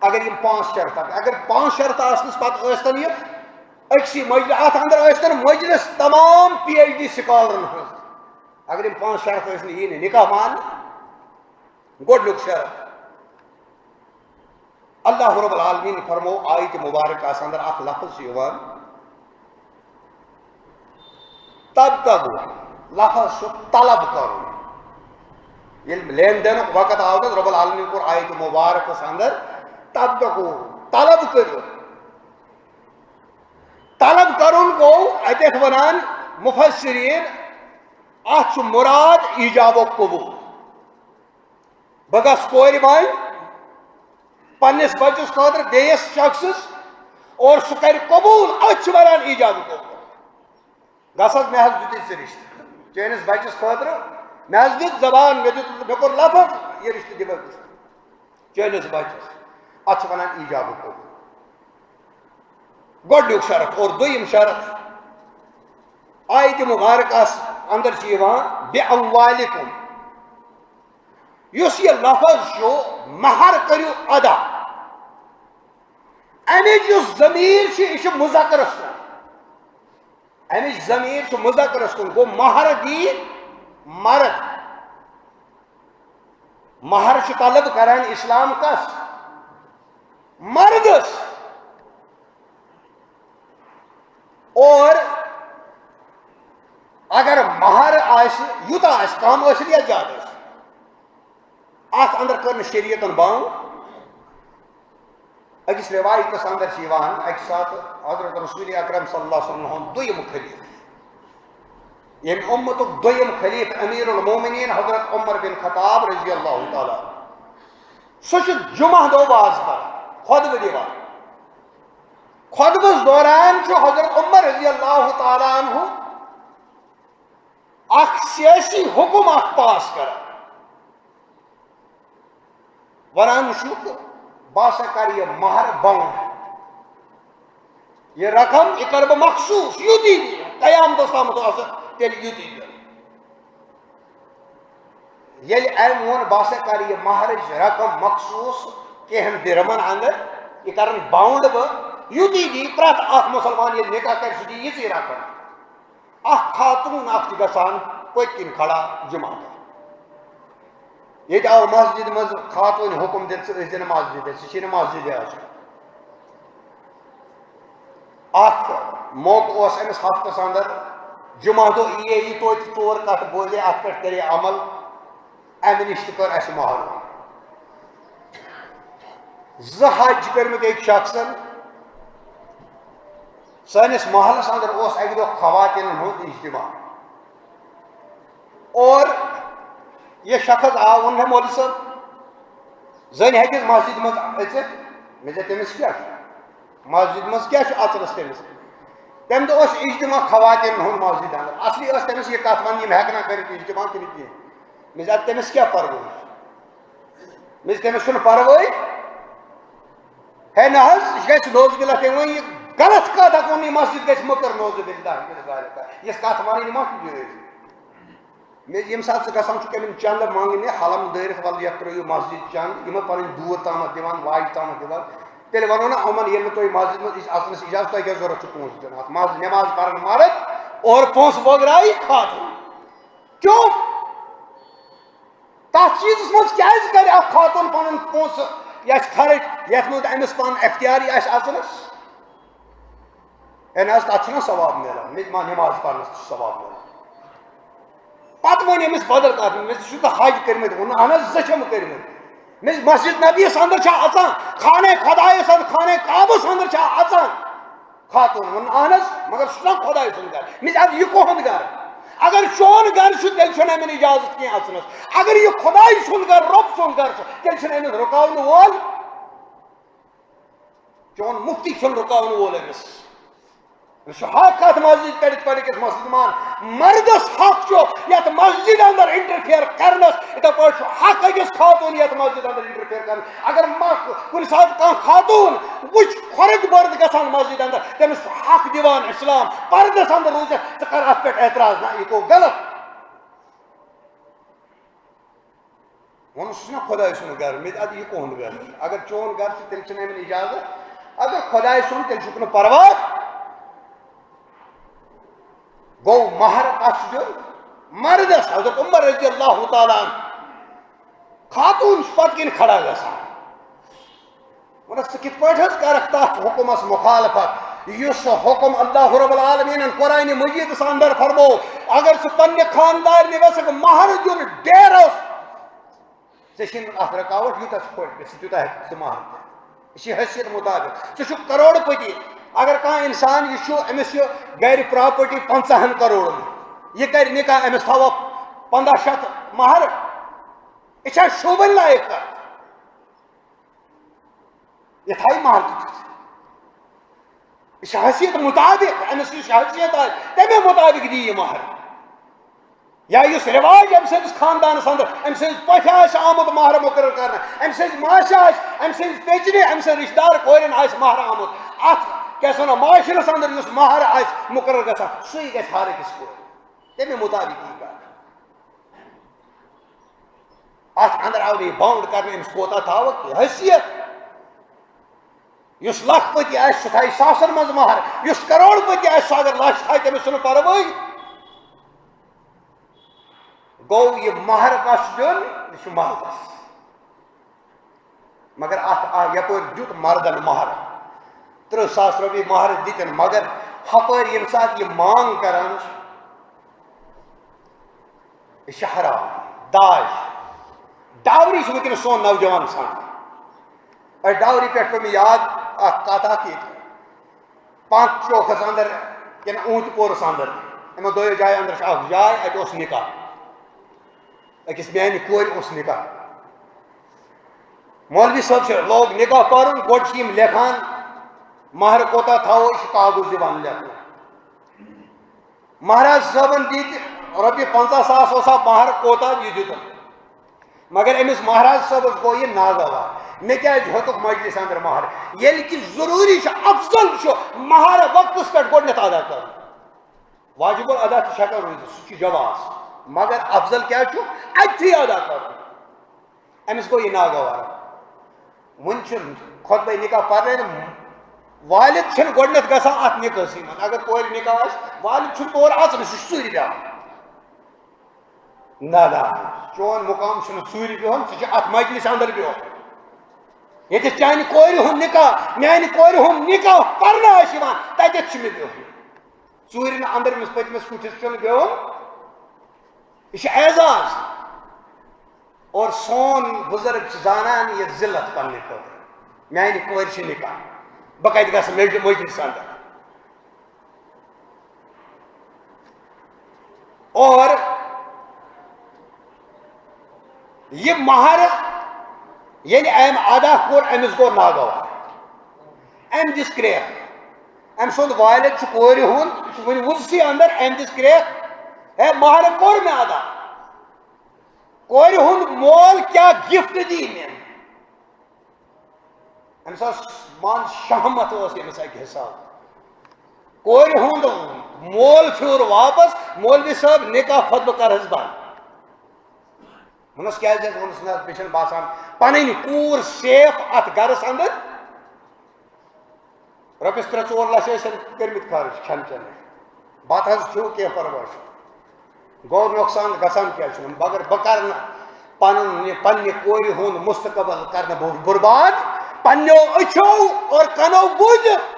اگر یم 5 شرط اگر 5 شرط آسنس پتہ ٲسۍتن یہ أکسی مجلس ات اندر ٲسۍتن مجلس تمام پی ایچ ڈی سکالرن ہٕنٛز اگر یم 5 شرط ٲسۍ نہٕ یی نہٕ نکاح ماننہٕ گۄڈنیُک شرط اللہ رب العالمین فرمو آیت مبارکہ اندر اکھ لفظ چھُ یِوان تبتغوا لفظ چھُ طلب کرُن ییٚلہِ لین دینُک وقت آو تہٕ رب العالمین کوٚر آیت مبارکس اندر تبتغوا طلب کرو طلب کرن گو اتھ ونان مفسرین ات چھُ مراد ایجاب و قبول بہ گژھٕ کورِ منٛز پننس بچس خاطر بیٚیِس شخصس اور سُہ کرِ قبول اتھ چھِ ونان ایجاب و قبول گژھس مےٚ حظ دِتُے ژٕ رشتہٕ چٲنِس بچس خٲطرٕ مےٚ حظ دیُت زبان مےٚ کوٚر لفظ یہِ رشتہٕ دِمے بہٕ چٲنِس بچس اتھ چھِ ونان ایجاب و قبول گۄڈنیُک شرط اور دوٚیِم شرط آیتہِ مبارکس اندر چھِ یِوان بِأَموالِکُم یُس یہِ لفظ چھُ مہر کٔرِو ادا امِچ یُس ضمیٖر چھِ یہِ چھِ مُذکرس کُن امِچ ضمیٖر چھِ مُذکرس کُن گوٚو مہر دی مرد مہر چھُ طلب کران اسلام کس مردس اور اگر مہر آسہِ یوٗتاہ آسہِ کم ٲسِن یا زیادٕ ٲسِن اتھ اندر کٔر نہٕ شریعتن بنٛد أکِس رِوایتس اندر چھِ یِوان اکہِ ساتہٕ حضرت رسول اکرم صلی اللہ علیہ وسلم ہُنٛد دوٚیِم خلیٖفہٕ ییٚمہِ اُمتُک دوٚیِم خلیٖفہٕ امیٖر المومنیٖن حضرت عمر بن خطاب رضی اللہ تعالیٰ سُہ چھُ جمعہ دۄہ واز پران خۄطبہٕ دِوان خۄطبس دوران چھُ حضرت عمر رضی اللہ تعالیٰ عنہ اخ سیاسی حکم اخ پاس کر ونان چھُکھ بہٕ ہسا کر یہ مہر باؤنڈ یہ رقم یہ کر بہ مخصوص یوتی قیامتس تام تیل یوتی یل ام وون بہ ہسا کر یہ مہرچ رقم مخصوص کہن درمن اندر یہ کرن باؤنڈ بہ یوتی دی پرت اخ مسلمان یہ نکاح کر سہ دی یژی رقم اخ خاتون اخ گژھان پٔتۍ کِنۍ کھڑا جمع کر یہ آو مسجد مز خاتون حکم دن ثہ مسجد سہ مسجد اخ موقع اس امس ہفتس اندر جمعہ دہ ای توتہ ژور کتھ بوزے ات پہ کرے عمل امہ نش تہ کر اس محروم زٕ حج کرمت ایک شخصن سانس محلس اندر اس اکہ دہ خواتین ہند اجتماع اور یہ شخص آو ون مولوی صاحب زن ہیکس مسجد مز اژت مے تمس کیا مسجد مز کیا اچرس تمس تمہ دہ اجتماع خواتین ہند مسجد اندر اصلی تمس یہ کت ون یم ہیکنا کرت اجتماع کر کی تمس کیا پرواہ تمس چھ پرواہ ہے نا گھس نوز باللہ تم ون یہ غلط کت ہوں یہ مسجد گھس مکر نوز باللہ یس کت ون مہ یم سات سہ گھان کم چند مانگنے حلم دٲرِتھ ول یتھ ترٛٲیِو مسجد چند یم پن دور تامت دِوان واجہِ تامت دِوان تیٚلہِ ونو نا یِمن ییٚلہِ نہٕ تُہۍ مسجد منٛز اژنس اجازت تۄہہِ کیٛاہ ضروٗرت چھُ پونٛسہٕ دیُن اتھ منٛز نٮ۪ماز پرن مرد اور پونٛسہٕ بٲگراوِ خاتون کیوں تتھ چیٖزس منٛز کیٛازِ کرِ اکھ خاتون پنُن پونٛسہٕ یژھِ خرٕچ یتھ منٛز أمِس پن اختیاری آسہِ اژنس ہے نہ حظ تتھ چھُنہ ثواب میلان مےٚ ما نٮ۪ماز پرنس تہِ چھُ ثواب میلان پتہ ون أمس بدل کت مےٚ چھُ حج کٔرمٕتۍ ووٚن اہن حظ زٕ چھم کٔرمٕتۍ مےٚ مسجد نبیس اندر چھا اژان خانہ خدایس اندر خانہ کعبس اندر چھا اژان خاتون ووٚن اہن حظ مگر سُہ چھُنہ خداے سُنٛد گرٕ مےٚ ادٕ یہِ کُہُنٛد گرٕ اگر چون گرٕ چھُ تیٚلہِ چھُنہٕ أمِس اجازت کینٛہہ اژنس اگر یہِ خداے سُنٛد گرٕ رۄب سُنٛد گرٕ چھُ تیٚلہِ چھُنہٕ أمِس رُکاونہٕ وول چون مفتی چھُنہٕ رُکاونہٕ وول أمِس حق کت مسجد کڑت پڑ أکِس مسلمان مردس حق یت مسجد اندر انٹرفیئر کرنس اتھے پٲٹھۍ حق أکِس خاتون یت مسجد اندر انٹرفیئر کرن اگر کُنہِ ساتہٕ کانٛہہ خاتون وٕچھ کھۄرٕکۍ برد گژھان مسجد اندر تٔمِس چھُ حق دِوان اسلام پردس اندر روٗزِتھ ژٕ کر اتھ پٮ۪ٹھ اعتراض نہ یہِ گوٚو غلط ووٚن سُہ چھُنہ خۄداے سُنٛد گرٕ مےٚ ادٕ یہِ کُہُنٛد گرٕ اگر چون گرٕ چھُ تیٚلہِ چھُنہٕ أمِس اجازت اگر خۄداے سُنٛد تیٚلہِ چھُکھ نہٕ پرواہ گو مہر کت دیُن مردس حضرت عمر رضی اللہ تعالیٰ خاتون پتہ کن کھڑا گژھان ونس ژٕ کِتھ پٲٹھۍ حظ کرکھ تتھ حکمس مخالفت یُس حکم اللہ رب العالمین قرآن مجیدس اندر فرمو اگر ژٕ پننہِ خاندارنہِ یژھکھ مہر دیُن ڈیرس ژےٚ چھُنہٕ اتھ رکاوٹ یوٗتاہ ژٕ پٲٹھۍ گژھِ تیوٗتاہ ہیٚکہِ ژٕ مہر دِتھ یہِ چھِ حیثیت مطابق ژٕ چھُکھ کروڑ پتی اگر کانٛہہ انسان یہ أمس گھر پراپرٹی 50 کروڑن یہ کر نکاح أمس تھاو 1500 مہر یہ چھا شوبن لائق کت یہ تھائی مہر یہ حیثیت مطابق أمس یُس حیثیت آسہِ تمے مطابق دی یہ مہر یا یُس رواج أمۍ سٕنٛدِس خاندانس اندر أمۍ سٕنٛدِس پۄفہِ آسہِ آمُت مہر مقرر کرنہٕ أمۍ سٕنٛزِ ماسہِ آسہِ أمۍ سٕنٛزِ پیچنہِ أمۍ سٕنٛدِ رشتہٕ دار کورٮ۪ن آسہِ مہر آمُت اتھ کیا سنا معاشرس اندر یُس مہر آسہِ مقرر گژھان سُے گژھِ ہر أکِس کورِ تمے مطابق یی کر اتھ اندر آو نہٕ باؤنڈ کرنہٕ أمِس کوتاہ تھاوکھ حیثیت یُس لکھ پتی آسہِ سُہ تھایہِ ساسن منٛز مہر یُس کروڑ پتی آسہِ سُہ اگر لچھ تھایہِ تٔمِس چھُنہٕ پرواے گوٚو یہِ مہر کس دیُن یہِ چھُ مردس مگر اتھ یپٲرۍ دیُت مردن مہر 30 ساس رۄپیہِ مہر دِتن مگر ہپٲرۍ ییٚمہِ ساتہٕ یہِ مانگ کران چھِ یہِ چھِ حرام داج ڈاوری چھُ وٕنکیٚنس سون نوجوان ژھانڈان ڈاوری پٮ۪ٹھ پیٚو مےٚ یاد اکھ کتھ اکھ ییٚتہِ پانٛژھ چوکس اندر کِنہٕ اوٗنتۍ پورس اندر یِمو دۄیو جایو اندر چھِ اکھ جاے اتہِ اوس نکاح أکِس میانہِ کورِ اوس نکاح مولوی صٲب چھِ لوگ نکاح پرُن گۄڈٕ چھِ یِم لیکھان مہر کوتاہ تھاوو یہِ چھُ کاغذ دِوان لیکھنہٕ مہراز صٲبن دِتۍ رۄپیہِ 50,000 اوسا مہر کوتاہ یہِ دیُتُن مگر أمِس مہراز صٲبس گوٚو یہِ ناگوار مےٚ کیٛازِ ہیوٚتُکھ مجلس انٛدر مہر ییٚلہِ کہِ ضروٗری چھُ افضل چھُ مہر وقتس پٮ۪ٹھ گۄڈٕنٮ۪تھ ادا کرُن واجب ادا تہِ چھُ ہٮ۪کان روٗزِتھ سُہ چھُ جواز مگر افضل کیٛاہ چھُ اتتھٕے ادا کرُن أمِس گوٚو یہِ ناگوار وۄنۍ چھُ خۄطبہ نکاح پرناونہِ والد چھِنہٕ گۄڈٕنٮ۪تھ گژھان اتھ نکاحسٕے منٛز اگر کورِ نکاح آسہِ والد چھُنہٕ تور اژنٕے سُہ چھُ ژوٗرِ بیٚہوان نہ چون مقام چھُنہٕ ژوٗرِ بِہُن ژٕ چھُ اتھ مجلس انٛدر بِہُن ییٚتٮ۪تھ چانہِ کورِ ہُنٛد نکاح میانہِ کورِ ہُنٛد نکاح پرنہٕ آسہِ یِوان تتٮ۪تھ چھُ مےٚ بِہُن ژوٗرِ نہٕ انٛدرمِس پٔتمِس کُٹھِس چھُنہٕ بِہُن یہِ چھُ اعزاز اور سون بُزرگ چھِ زانان یہِ ذلت پننہِ خٲطرٕ میانہِ کورِ چھِ نکاح بہٕ کتہِ گژھٕ مجلس انٛدر اور یہ مہر ییٚلہِ أمۍ ادا کوٚر أمِس گوٚو ناگوار أمۍ دِژ کرٛیکھ أمۍ سُنٛد والد چھُ کورِ ہُنٛد یہِ چھُ وُنہِ وُزسٕے انٛدر أمۍ دِژ کرٛیکھ ہے مہر کوٚر مےٚ ادا کورِ ہُنٛد مول کیٛاہ گفٹ دی مےٚ أمِس ٲس مان شہمت ٲس أمِس اکہِ حساب کورِ ہُنٛد مول پھیوٗر واپس مولوی صٲب نکاح خۄطبہٕ کر حظ بنٛد ووٚنُس کیٛازِ حظ ووٚنُس نہ مےٚ چھُنہٕ باسان پنٕنۍ کوٗر سیف اتھ گرس انٛدر رۄپیس 3-4 لچھ ٲسۍ کٔرمٕتۍ خرٕچ کھٮ۪ن چٮ۪نٕکۍ بتہٕ حظ کھیوٚو کینٛہہ پرواے چھُنہٕ گوٚو نۄقصان گژھان کیٛاہ چھُنہٕ مگر بہٕ کرٕ نہٕ پننہِ کورِ ہُنٛد مستقبل کرنہٕ بہٕ برباد پننیو أچھو اور کنو بوٗزِتھ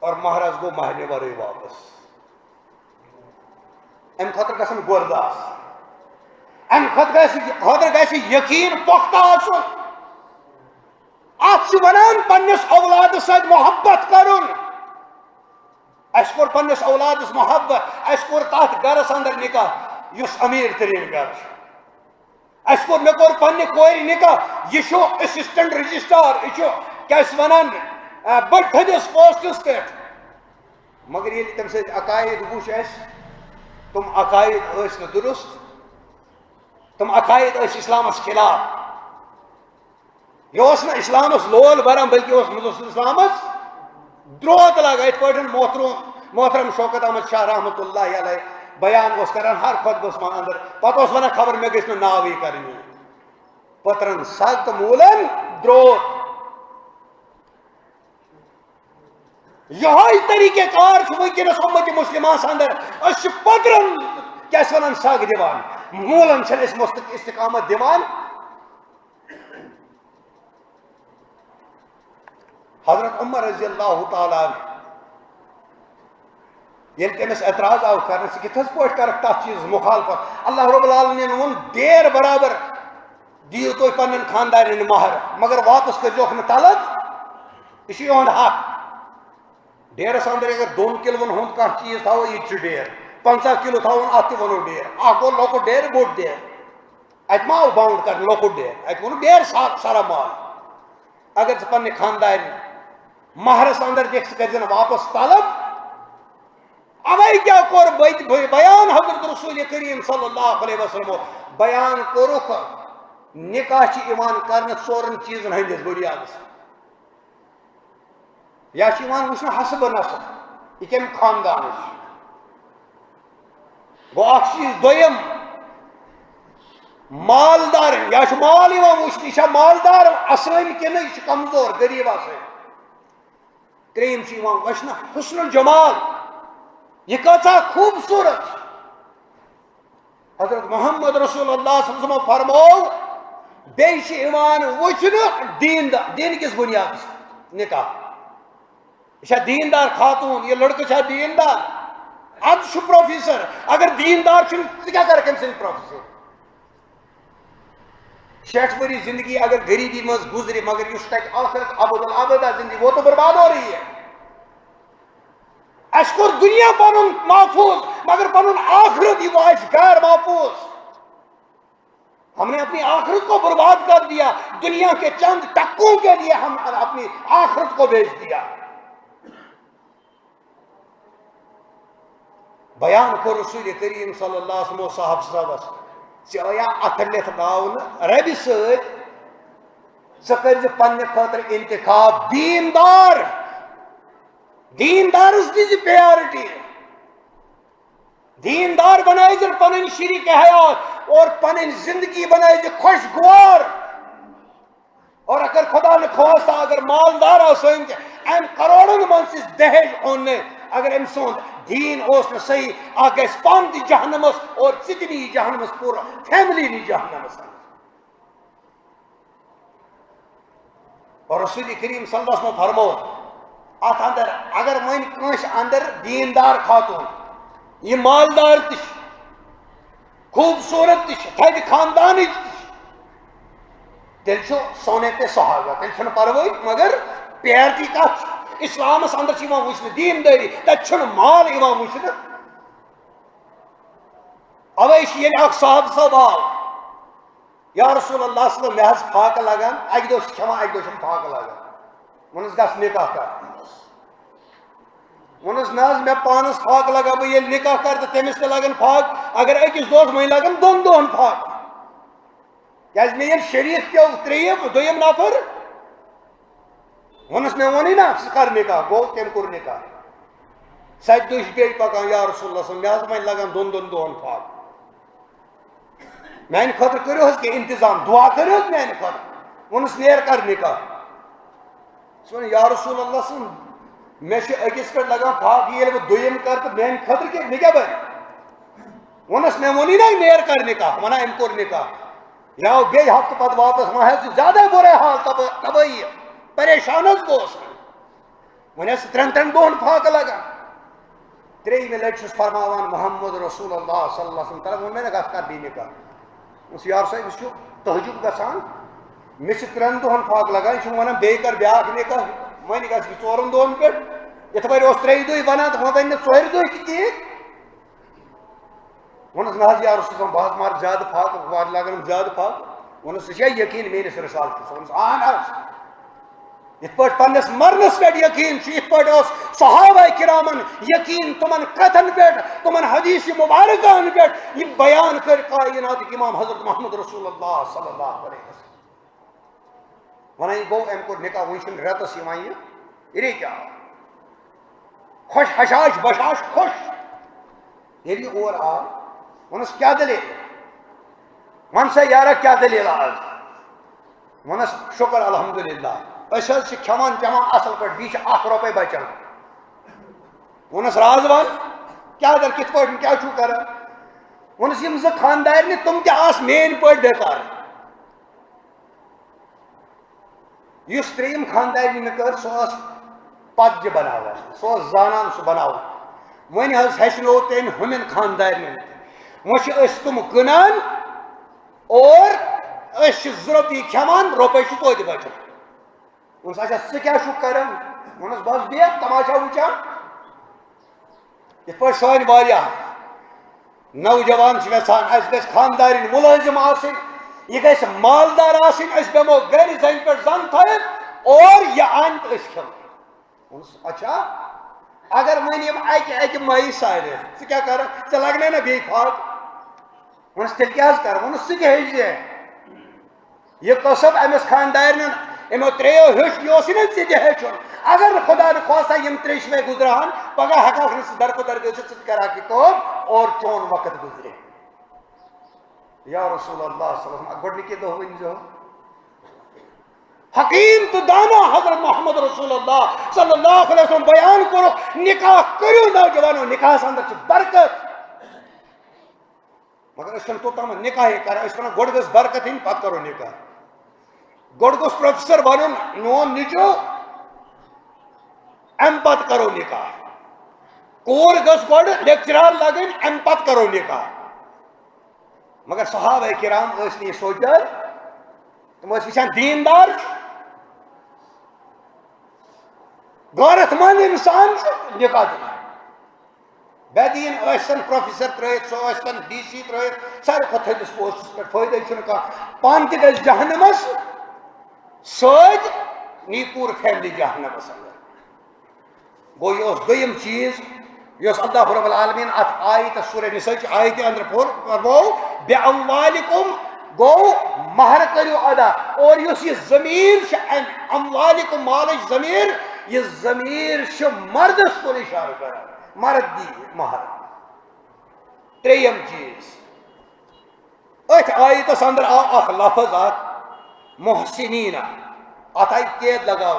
اور مہراز گوٚو مہرنہِ ورٲے واپس امہِ خٲطرٕ گژھن گۄرد آسٕنۍ امہِ خٲطرٕ گژھِ یقیٖن پۄختہٕ آسُن اتھ چھِ ونان پننِس اولادس سۭتۍ محبت کرُن اسہِ کوٚر پننِس اولادس محبت اسہِ کوٚر تتھ گرس انٛدر نکاح یُس امیر تریٖن گرٕ چھُ مےٚ کوٚر پننہِ کورِ نکاح یہِ چھُ اسسٹنٹ رجسٹرار یہِ چھُ کیٛاہ چھِ ونان بٔڑ تھٔدِس پوسٹس پٮ۪ٹھ مگر ییٚلہِ تمہِ سۭتۍ عقاید وٕچھ اسہِ تِم عقاید ٲسۍ نہٕ درست تِم عقاید ٲسۍ اسلامس خلاف یہِ اوس نہٕ اسلامس لول بران بلکہِ اوس اسلامس درٛوت لاگان یِتھ پٲٹھۍ محترم شوکت احمد شاہ رحمتہ اللہ علیہ بیان اوس کران ہر خۄطبس منٛز انٛدر پتہٕ اوس ونان خبر مےٚ گژھِ نہٕ ناوٕے کرٕنۍ پٔترن سگ تہٕ موٗلن درٛوت یِہوے طریٖقہٕ کار چھُ وٕنکیٚنس اُمتِ مُسلماہس انٛدر أسۍ چھِ پٔترن کیٛاہ چھِ ونان سگ دِوان موٗلن چھِنہٕ أسۍ استقامت دِوان حضرت عمر رضی اللہ تعالیٰ ییٚلہِ تٔمِس اعتراض آو کرنہٕ ژٕ کِتھ پٲٹھۍ کرکھ تتھ چیٖزس مُخالفت اللہ رب العالمیٖن ووٚن ڈیر برابر دِیِو تُہۍ پننٮ۪ن خاندارٮ۪ن مہر مگر واپس کٔرۍزیوکھ نہٕ طلب یہِ چھُ یِہُنٛد حق ڈیرس انٛدر اگر 2 کِلوُن ہُنٛد کانٛہہ چیٖز تھاوو یہِ تہِ چھُ ڈیر 50 کِلوٗ تھاوُن اتھ تہِ ونو ڈیر اکھ گوٚو لۄکُٹ ڈیر بوٚڑ ڈیر اتہِ ما آو باوُنٛڈ کرنہٕ لۄکُٹ ڈیر اتہِ ووٚنُکھ ڈیر سارا مال اگر ژٕ پننہِ خاندارِ مہرس انٛدر دِکھ ژٕ کٔرۍ زِ واپس طلب اوے کیٛاہ کوٚر بیان حضرت رسول کریم صلی اللہ علیہ وسلمو بیان کوٚرُکھ نکاح چھِ یِوان کرنہٕ 4 چیٖزن ہٕنٛدِس بُنیادس یا چھِ یِوان وٕچھنہٕ حسبہٕ نسب یہِ کمہِ خاندانٕچ گوٚو اکھ چیٖز دوٚیِم مالدار یا چھُ مال یِوان وٕچھنہٕ یہِ چھا مالدار اصٕل کِنہٕ یہِ چھُ کمزور غریٖب آسان ترٛیٚیِم چھُ یِوان وٕچھنہٕ حسن الجمال یہ کۭژاہ خوٗبصوٗرت حضرت محمد رسول اللہ صلی اللہ علیہ وسلم فرموو بیٚیہِ چھِ یِوان وٕچھنہٕ دیٖن کِس بُنیادس نکاح یہِ چھا دیٖندار خاتوٗن یہِ لڑکہٕ چھا دیٖندار اد چھُ پروفیسر اگر دیٖندار چھُنہٕ ژٕ کیٛاہ کرکھ أمۍ سٕنٛدۍ پروفیسر 60 ؤری زندگی اگر غریبی منٛز گُزرِ مگر یُس تتہِ آخرت ابدالآبدا زندگی وہ تو برباد ہو رہی ہے اسہِ کوٚر دُنیا پنُن محفوظ مگر پنُن آخرت یہِ واتہِ غیر محفوظ ہم نے اپنی آخرت کو برباد کر دیا دنیا کے چند ٹکوں کے لیے ہم اپنی آخرت کو بیچ دیا بیان کور رسول کریم صلی اللہ علیہ وسلم صاحب صاحبس ژےٚ اتھ لِتھ گاونہٕ ربہِ سۭتۍ ژٕ کٔرۍ زِ پننہِ خٲطرٕ انتخاب دیندارس دِزِ پیارٹی دیندار بنائے پن شریک حیات اور پن زندگی بنائے خوشگوار اور اگر خدا نخواستہ اگر مالدار آسن ام کروڑن من دہیج اون اگر ام سند دین اس نا صحیح اگر گھس پان تہ جہنمس اور ژٕ تہِ نی جہنمس پورا فیملی نی جہنمس اور رسول کریم صلی اللہ علیہ وسلم فرمو ات اندر اگر ون کنس اندر دیندار خاتون یہ مالدار تش خوبصورت تش تھد خاندان تیل سونے پہ سہاگا تیل پروائی مگر پیارٹی کت اسلامس اندر وچن دینداری تت مال وچن اوے صاحب صاحب آو یا رسول اللہ صلی اللہ علیہ وسلم پھاکہ لگان اکہ دہ کھانا اکہ دہ پھاکہ لگان ونس گھس نکاح کر ونس نا مے پانس پھاکہ لگا بہ یل نکاح کر تو تمس تہ لگن پھاک اگر اکس دہس وی لگن دون دہن پھاک کیاز مے یل شریف پیو تریم دویم نفر ونس مے ونی نا ث کر نکاح گو تم کور نکاح ست دہ بی پکان یا رسول اللہ صلی اللہ علیہ وسلم مے لگن دون دون دہن پھاک میانہ خاطر کرو حظ کہ انتظام دعا کرو حظ میانہ خاطر ونس نیر کر نکاح ون یا رسول اللہ صلی اللہ مے اکس پہ لگان پھاک یل بہ دویم کر تو میانہ خاطر کہ مے کیا بن ونس مے ونی نا نیر کر نکاح ونان ام کور نکاح یا بیٚیہِ ہفتہٕ پتہٕ واپس وۄنۍ حظ چھُ زیادے برے حال تبٲہی پریشان حظ گوس وۄنۍ حظ چھِ ترٛٮ۪ن دۄہن پھاکہٕ لگان ترٛیٚیِمہِ لٹہِ چھُس فرماوان محمد رسول اللہ صلی اللہ علیہ وسلم تلہ ووٚن مےٚ نا گژھ کر بیٚیہِ نکاح دوٚپُس یار صٲب یہِ چھُ تہجُد گژھان مےٚ چھِ 3 دۄہن پھاکہٕ لگان یہِ چھُ وَنان بیٚیہِ کر بیٛاکھ نکاح وۄنۍ گژھِ یہِ 4 دۄہن پٮ۪ٹھ یِتھ پٲٹھۍ اوس 3 دۄہہِ وَنان تہٕ وۄنۍ بنہِ نہٕ 4 دۄہہِ تہِ کِہیٖنۍ ونس نا حظ یا رسول اللہ بہت مار زیادہ پھاکہٕ وارٕ لگان زیادہ پھاکہٕ ونس ژےٚ چھا یقیٖن میٲنِس رسالتس ونس اہن حظ یِتھ پٲٹھۍ پننس مرنس پٮ۪ٹھ یقیٖن چھُ یِتھ پٲٹھۍ اوس صحابہ کرامن یقیٖن تمن کتھن پٮ۪ٹھ تمن حدیث مبارکہن پٮ۪ٹھ یِم بیان کٔرۍ کائناتٕکۍ امام حضرت محمد رسول اللہ صلی اللہ علیہ وسلم ونان یہِ گوٚو أمۍ کوٚر نکاح وٕنہِ چھُنہٕ رٮ۪تس یِوان یہِ رٮ۪تۍ آو خۄش حشاش بشاش خۄش ییٚلہِ یہِ اور آو ونس کیا دلیل ون سا یارا کیا دلیل آج ونس شکر الحمدللہ اس حظ کھیوان چیوان اصل پہ بیچ 1 رۄپے بچان ونس راز ون کیا در کت پہ کیا چھو کران ونس یم زٕ خاندار تم تہ آس مین پہ بیکار یس تریم خاندار مے کر سہ پتجہ بناوان سہ زانان سہ بناوان ون حظ ہیچنو تم ہمین خاندار وۄنۍ چھِ تم کٕنان اور چھِ 2 رۄپیہِ کھٮ۪وان رۄپے چھُ توتہِ بچان ووٚنُس اچھا ژٕ کیٛاہ چھُکھ کران ووٚنُس بس بِہتھ تماشا وٕچھان یِتھ پٲٹھۍ سٲنۍ واریاہ نوجوان چھِ یژھان اَسہِ گژھِ خاندارٕنۍ مُلٲزِم آسٕنۍ یہِ گژھِ مالدار آسٕنۍ أسۍ بیٚہمو گرِ زنہِ پٮ۪ٹھ زن تھٲیِتھ اور یہِ اَنہِ تہٕ أسۍ کھٮ۪مو ووٚنُس اچھا اگر وۄنۍ یِم اکہِ مٔیی سارِ ژٕ کیٛاہ کرکھ ژےٚ لگنے نا بیٚیہِ پھاکہٕ ونس تیٚلہِ کیٛاہ حظ کر ووٚنُس ژٕ تہِ ہیٚچھ یہِ قٕصب أمِس خاندارنٮ۪ن یِمو 3 ہیوٚچھ یہِ اوسُے نا ژےٚ تہِ ہیٚچھُن اگر نہٕ خدا نخواستہ یِم 3 چھِ مےٚ گُزران پگاہ ہٮ۪ککھ نہٕ ژٕ درکُدر گٔژھِتھ ژٕ تہِ کرکھ یہِ کٲم اور چون وقت گُزرِ یا رسول اللہ صلی اللہ علیہ وسلم گۄڈنِکے دۄہ ؤنۍزیو حکیم تو دانا حضرت محمد رسول اللہ صلی اللہ علیہ وسلم بیان کوٚرُکھ نکاح کٔرِو نوجوانو نکاحس اندر چھِ برکت مگر أسۍ چھِنہٕ توٚتام نکاحے کران أسۍ وَنان گۄڈٕ گٔژھ برکت یِنۍ پتہٕ کرو نکاح گۄڈٕ گوٚژھ پروفیسر بنُن میون نیٚچو امہِ پتہٕ کرو نکاح کور گٔژھ گۄڈٕ لیکچرار لگٕنۍ امہِ پتہٕ کرو نکاح مگر صحابہ کرام ٲسۍ نہٕ یہِ سونچان تم ٲسۍ وٕچھان دیندار غیرت مند انسان چھُ نکاح دِوان بدین ٲسِن پروفیسر ترٲیِتھ سُہ ٲسِن ڈی سی ترٲیِتھ ساروی کھۄتہٕ تھٔدِس پوسٹس پٮ۪ٹھ فٲیدے چھُنہٕ کانٛہہ پانہٕ تہِ گژھِ جہنمس سۭتۍ نی پوٗرٕ فیملی جہنمس اندر گوٚو یہِ اوس دوٚیِم چیٖز یس اللہ رب العالمین ات آیت سورہ نساء آیت اندر فرمو بِأَمْوَالِكُمْ گو مہر کرو ادا اور یس یہ ضمیر اموالکم مالچ ضمیر یہ ضمیر مردس کو اشارہ کران مرد دی مہر تریم چیز ات آیتس اندر آو اخ لفظ ات محسنین ات آئی قید لگاو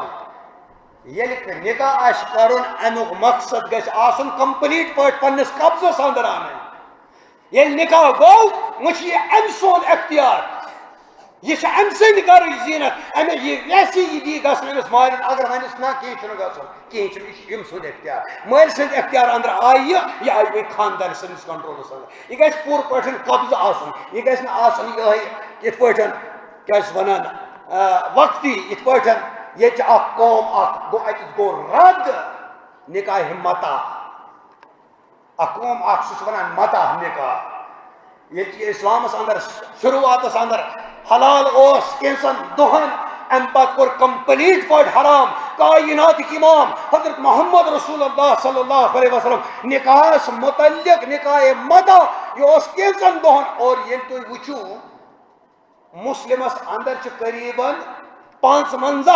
یل نکاح آس کرن امیک مقصد گژھِ آسن کمپلیٹ پٲٹھۍ پننس قبضس اندر آنن یل نکاح گو وچھ یہ ام سون اختیار یہ ام سند گرچ زینت ام یہ ویسی یہ دی گھن امس مالن اگر ونس نا کہیں گھن کہیں یم سند اختیار مل سند اختیار اندر آئی یہ آئی وی خاندان سندس کنٹرولس اندر یہ گھس پور پٲٹھۍ قبضہ آسن یہ گھس نا آسن یہ یت پٲٹھۍ کیا ونان وقتی یت پٲٹھۍ یہ اخ قوم اخ گو اتس گو رد نکاح متا اخ قوم اخ سہ ونان متا نکاح یہ اسلامس اندر شروعاتس اندر حلال اوس کینسن دہن ام پتہ کور کمپلیٹ پٲٹھۍ حرام کائنات امام حضرت محمد رسول اللہ صلی اللہ علیہ وسلم نکاحس متعلق نکاح متا یہ اوس کینسن دہن اور یل تھی وچھو مسلمس اندر قریباً 55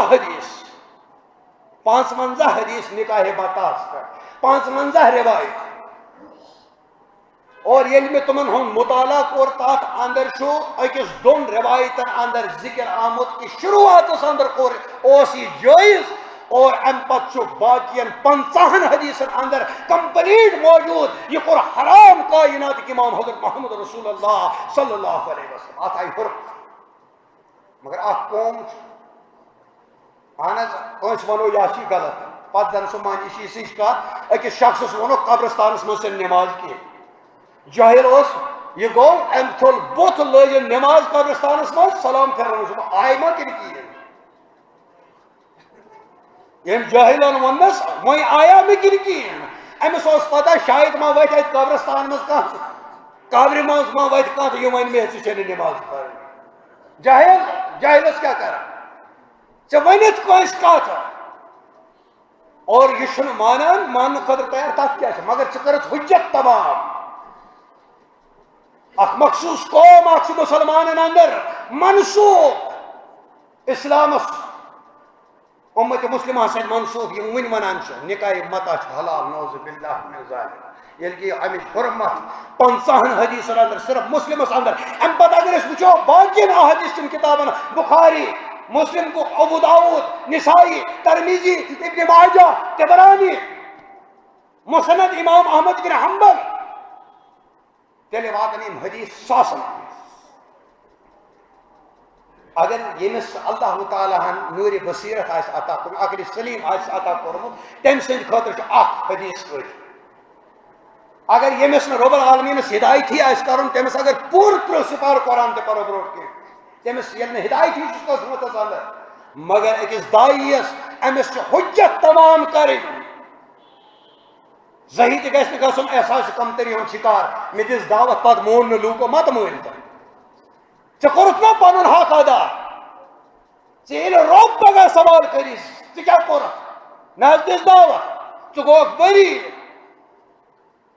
حدیث نکاح متاس پہ 55 روایت اور یل میں تمن ہن مطالعہ کور تات اندر چھو اکس دون روایتن اندر ذکر آمد کہ شروعات اندر کور اوس یہ جائز اور ام پت چھو باقین 50 حدیثن اندر کمپلیٹ موجود یہ کور حرام کائنات امام حضرت محمد رسول اللہ صلی اللہ علیہ وسلم ات آئی حرم مگر اخ قوم اہن کنس ونو یہ غلط پتہ زن سہ مان یہ سچ کت اکس شخصس ونو قبرستانس من نماز کی جاہل اس یہ گو ام تھول بت لجن نماز قبرستانس من سلام پھرن آئی ما کن یم جاہلن ونس وی آیا مے کن کہین امس اس پتہ شاید ما وت ات قبرستان مز کان قبر مز ما وت کان یہ ون مے ژے نماز پڑھ جاہلس کیا کر ژے ونت کس کت اور یہ مانان مان خاطر تیار تک کیا مگر ژے کرت حجت تمام اخ مخصوص قوم اخ مسلمان اندر منسوخ اسلامس امت مسلمہ سن منسوخ یہ ون ونان نکاح متا حلال نعوذ باللہ من ذالک یل کہ امچ حرمت 55 حدیثن اندر صرف مسلمس اندر ام پتہ اگر اس وچھو باقین احادیث کن کتابن بخاری مسلم کو ابو داؤد نسائی ترمذی ابن ماجہ طبرانی مسند امام احمد بن حنبل تیلے واتن یم حدیث ساسن اگر یمس اللہ تعالیٰ ہن نور بصیرت آس عطا کورمت عقل سلیم آس عطا کورمت تم سند خاطر اخ حدیث کر اگر یمس رب العالمینس ہدایت ہی آس کرن تمس اگر پور سپار قرآن تے پرو بروٹ کی تمس یل ہدایت ہی قسمت اندر مگر اکس دائیس امس حجت تمام کریں زہی تہ گژھِ نہٕ گژھُن احساس کمتری ہُنٛد شکار مےٚ دِژ دعوت پتہٕ مون نہٕ لوٗکو مت مٲنۍ تہٕ ژےٚ کوٚرُتھ نا پنُن حق ادا ژےٚ ییٚلہِ رۄب پگاہ سوال کٔرِس ژٕ کیٛاہ کوٚرُتھ مےٚ حظ دِژ دعوت ژٕ گوٚوکھ بری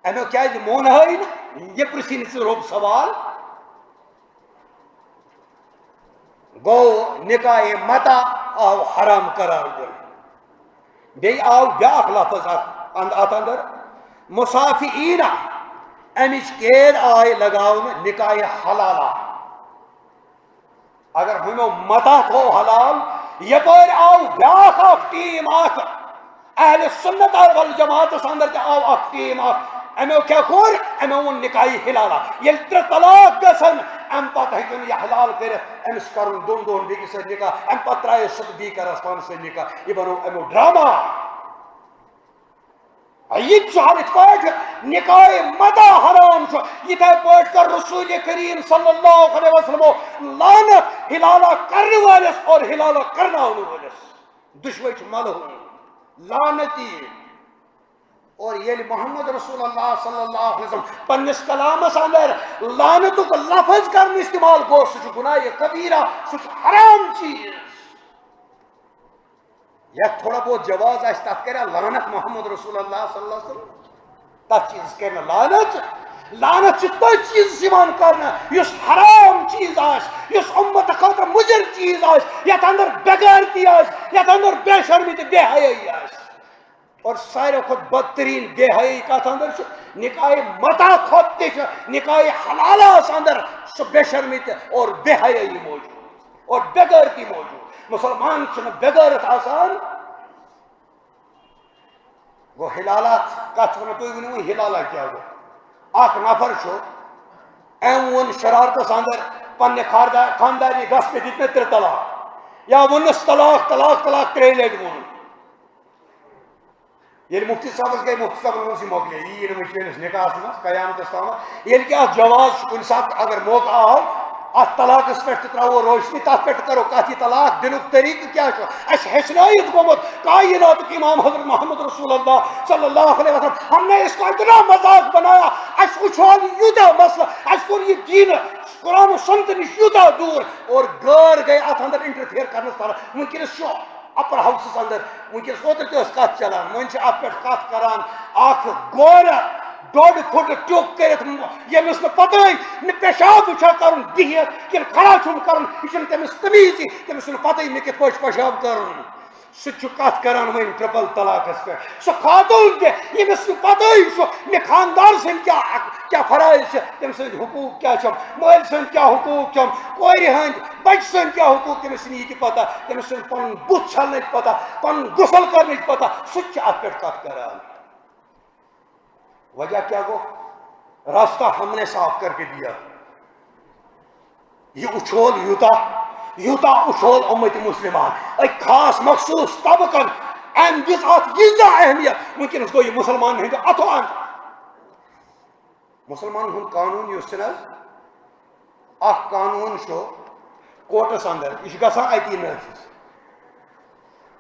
امیُک کیٛازِ مونہٲی نہٕ یہِ پرٛژھی نہٕ ژٕ رۄب سوال گوٚو نکاح متا آو حرام قرار دِنہٕ بیٚیہِ آو بیٛاکھ لفظ اتھ اندر مسافئین امچ قید آئی لگاؤن نکاح حلالہ اگر ہمو متا تھو حلال یپر آو بیاکھ اخ ٹیم اخ اہل سنت والجماعت اندر تہ آو اخ ٹیم اخ امو کیا کور امو ون نکاح حلالہ یل تر طلاق گسن ام پتہ ہیکن یہ حلال کرت امس کرن دون دون بیکس نکاح ام پتہ ترائے سب دی کرس پانس نکاح یہ بنو امو ڈرامہ یہ ات پہ نکاح متا حرام یتھے پہ کر رسول کریم صلی اللہ علیہ وسلم لعنت حلالہ کرنے والس اور حلالہ کرنا والس دشوئی ملعون لعنتی اور یہ محمد رسول اللہ صلی اللہ علیہ وسلم پنس کلامس اندر لعنتک لفظ کرنے استعمال گو سہ گناہ کبیرہ سہ حرام چیز یا تھوڑا بہت جواز آس تک کرا لعنت محمد رسول اللہ صلی اللہ علیہ وسلم تک چیز کرنا لعنت لعنت تو چیز یوان کرنا یس حرام چیز آس یس امت خاطر مضر چیز آس یت اندر بغیرتی آس یت اندر بے شرمی تو بے حیائی آس اور سارے کھت بدترین بے حیائی کت اندر نکاح متا کھت نکاح حلال اندر سو بے شرمی اور بے حیائی موجود اور بغیرتی موجود مسلمان بغیرت آسان گو حلالات کت ون تھی ونو حلالہ کیا گو اخ نفر ام وون شرارتس اندر پنہ خاندانی گس پہ دت مے 3 طلاق یا ونس طلاق طلاق طلاق 3 لٹ وون یل مفتی صاحب گئی مفتی صاحب ون مکلے یہ چینس نکاح مز قیامتس تام یل کہ ات جواز کن سات اگر موقع آو ات طلاقس پہ ترو روشنی تر پہ کرو کت یہ طلاق دن طریقہ کیا اس ہچنائت گومت کائنات امام حضرت محمد رسول اللہ صلی اللہ علیہ وسلم ہم نے اس کا اتنا مذاق بنایا اس اچھال یوتا مسئلہ اس کو یہ دین قرآن و سنت نش یوتا دور اور غیر گئے ات اندر انٹرفیئر کرنے ونکس اپر ہاؤسس اندر ونکس اوتر تس کت چلان ون ات پہ کت کران اخ گور 1.5 فٹ ٹیوک کرت یمس پتہ نہ پیشاب چھا کرن بہت کہ کھڑا چھم کرن یہ تمس تمیز تمس پتہ مے کت پہ پیشاب کرن سہ کت کران ون 3 طلاقس پہ سہ خاتون تہ یمس پتہ مے خاندار سن کیا فرائض تم سند حقوق کیا مل سند کیا حقوق کور ہند بچ سند کیا حقوق تمس یہ پتہ تمس پن بت چھلن پتہ پن غسل کرن پتہ سہ ات پہ کت کران وجہ کیا گو راستہ ہم نے صاف کر کے دیا یہ اچھول یوتا اچھول امت مسلمان ایک خاص مخصوص طبقن ام دس ات ییزا اہمیت ونکس گو یہ مسلمان ہند اتو اند مسلمان ہند قانون اس اخ قانون کوٹس اندر یہ گژھان اتی نافذ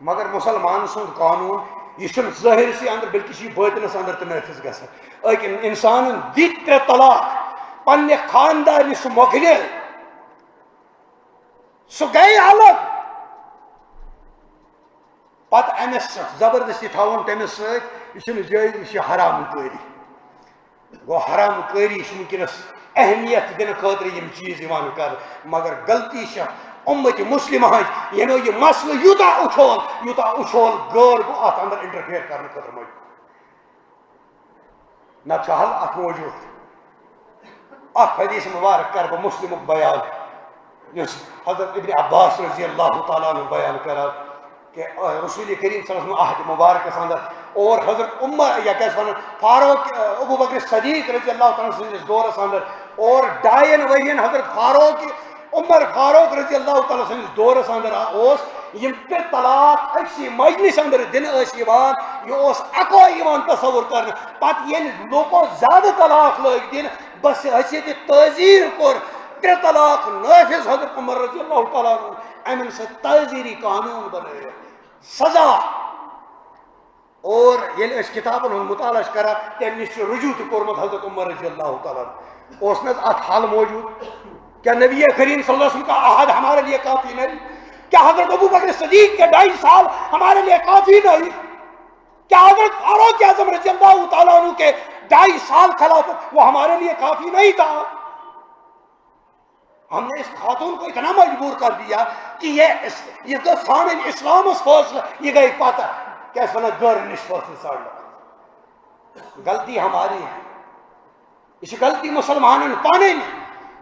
مگر مسلمان سند قانون یہ ظاہر سی اندر بلکہ یہ باطنس اندر تو نافذ گژھان اکن انسان دت 3 طلاق پنہ خاندان سہ مکلے سہ گئی الگ پتہ امس زبردستی تھاون تمس ست یہ جائز یہ حرام کاری گو حرام کاری ونکس اہمیت دن خاطر یم چیز یوان کر مگر غلطی امت مسلمہ یہ مسئلہ یوتا اچھول غیر گو ات اندر انٹرفیئر کرنے خاطر موجود نہ حل ات موجود اخ حدیث مبارک کر بہ مسلم بیان یس حضرت ابن عباس رضی اللہ تعالیٰ عنہ بیان کرا کہ رسول کریم صلی اللہ علیہ وسلم عہد مبارک اندر اور حضرت عمر یا کیا فاروق ابو بکر صدیق رضی اللہ تعالیٰ سندس دورس اندر اور 2 ورین حضرت عمر فاروق رضی اللہ تعالیٰ سندس دورس اندر یم 3 طلاق اکسی مجلس اندر دن یہ اکو تصور کرنے پتہ یل لوگوں زیادہ طلاق لگ دن بس حیثیت تعزیر کور 3 طلاق نافذ حضرت عمر رضی اللہ تعالیٰ عنہ امن سے تعزیری قانون بنائے سزا اور یل اس کتابن ہند مطالعہ کرا تم نش رجوع کورمت حضرت عمر رضی اللہ تعالیٰ عنہ ات حل موجود کیا نبی کریم صلی اللہ علیہ وسلم کا عہد ہمارے لیے کافی نہیں کیا حضرت ابو بکر صدیق کے 2.5 سال ہمارے لیے کافی نہیں کیا حضرت فاروق اعظم رضی اللہ تعالیٰ عنہ کے 2.5 سال خلافت وہ ہمارے لیے کافی نہیں تھا ہم نے اس خاتون کو اتنا مجبور کر دیا کہ یہ تو سامن اسلام اس فیصلہ یہ گئی پتہ کیسے نا غیر نش فیصلہ ساڑھ غلطی ہماری ہے یہ غلطی مسلمان پانے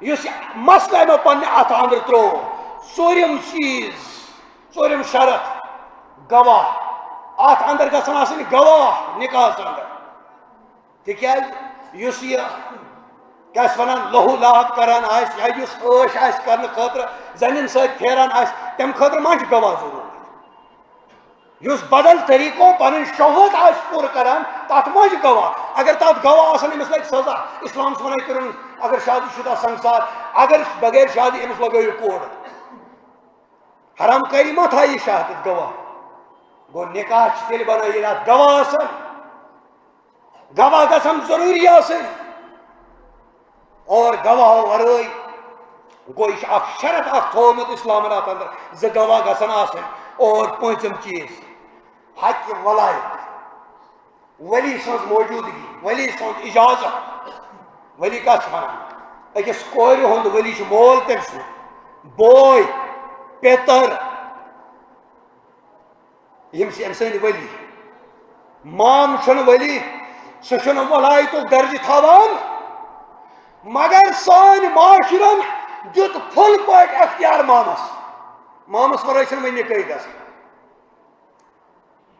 اس مسئلہ میں پنہ ات اندر ترو ژوٗرِم چیز ژوٗرِم شرط گواہ ات اندر گژھن آسٕنۍ گواہ نکاحس اندر تِکیازِ یُس یہ کیا ونان لہو لاحق کران آس یا اس عٲش آسہِ کرنہٕ خٲطرٕ زنٮ۪ن سۭتۍ پھیران آسہِ تمہِ خٲطرٕ ما چھُ گواہ ضروٗرت یُس بدل طریقو پنٕنۍ شہوت آسہِ پوٗرٕ کران تتھ ما چھُ گواہ اگر تتھ گواہ آسان أمِس لگہِ سزا اسلام چھُ ونان کٔرِو اگر شادی شدہ سنسار اگر بغیر شادی أمِس لگٲیِو کوڑ حرام کاری ما تھا یہ شہادت گواہ گو نکاح تیل بنا یہ گواہ آسان گواہ گژھن ضروری آسن اور گواہ ورٲے گو یہ اخ شرط اخ تھومت اسلام اندر زٕ گواہ گژھن آسن اور 5م چیز حق ولایت ولی سن موجودگی ولی سن اجازت ولی کت ونان اکس کور ہند ولی مول تم سن بوے پیتر یم سن ولی مام چھن ولی سہ ولایت درج تھوان مگر سان معاشرن دیت پھل پاٹ اختیار مامس ورائے چھ ون نکاح گژھان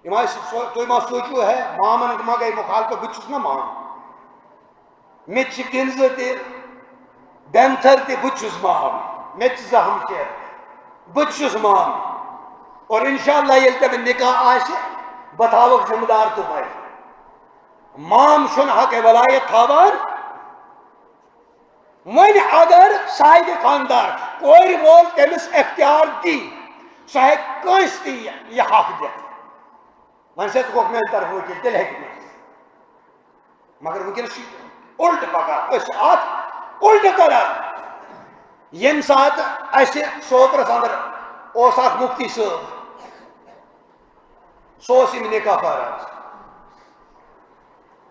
تھی ما سوچو ہے مامن ما گئی مخالفت بہت نا مام مت کنزہ تہ بینتھر تہ بہت مام مت زٕ ہمشیر بہت مام اور انشاءاللہ یل تم نکاح آس بہ تھاوک ذمہ دار تمے مام چھن حق ولایت تھاوان ون اگر صاحب خاندار کور وول تمس اختیار دی سہ ہیکہ کٲنٛسہِ تہِ یہ حق دِتھ ون سا ژٕ گوکھ میانہِ طرفہٕ وکیل تیٚلہِ ہیٚکہِ نہٕ مگر ونکیٚنس الٹہٕ پکان أسۍ اتھ الٹہٕ کران ییٚمہِ ساتہٕ اسہِ سوپرس اندر اوس اکھ مفتی صٲب سُہ اوس یِم نکاح پران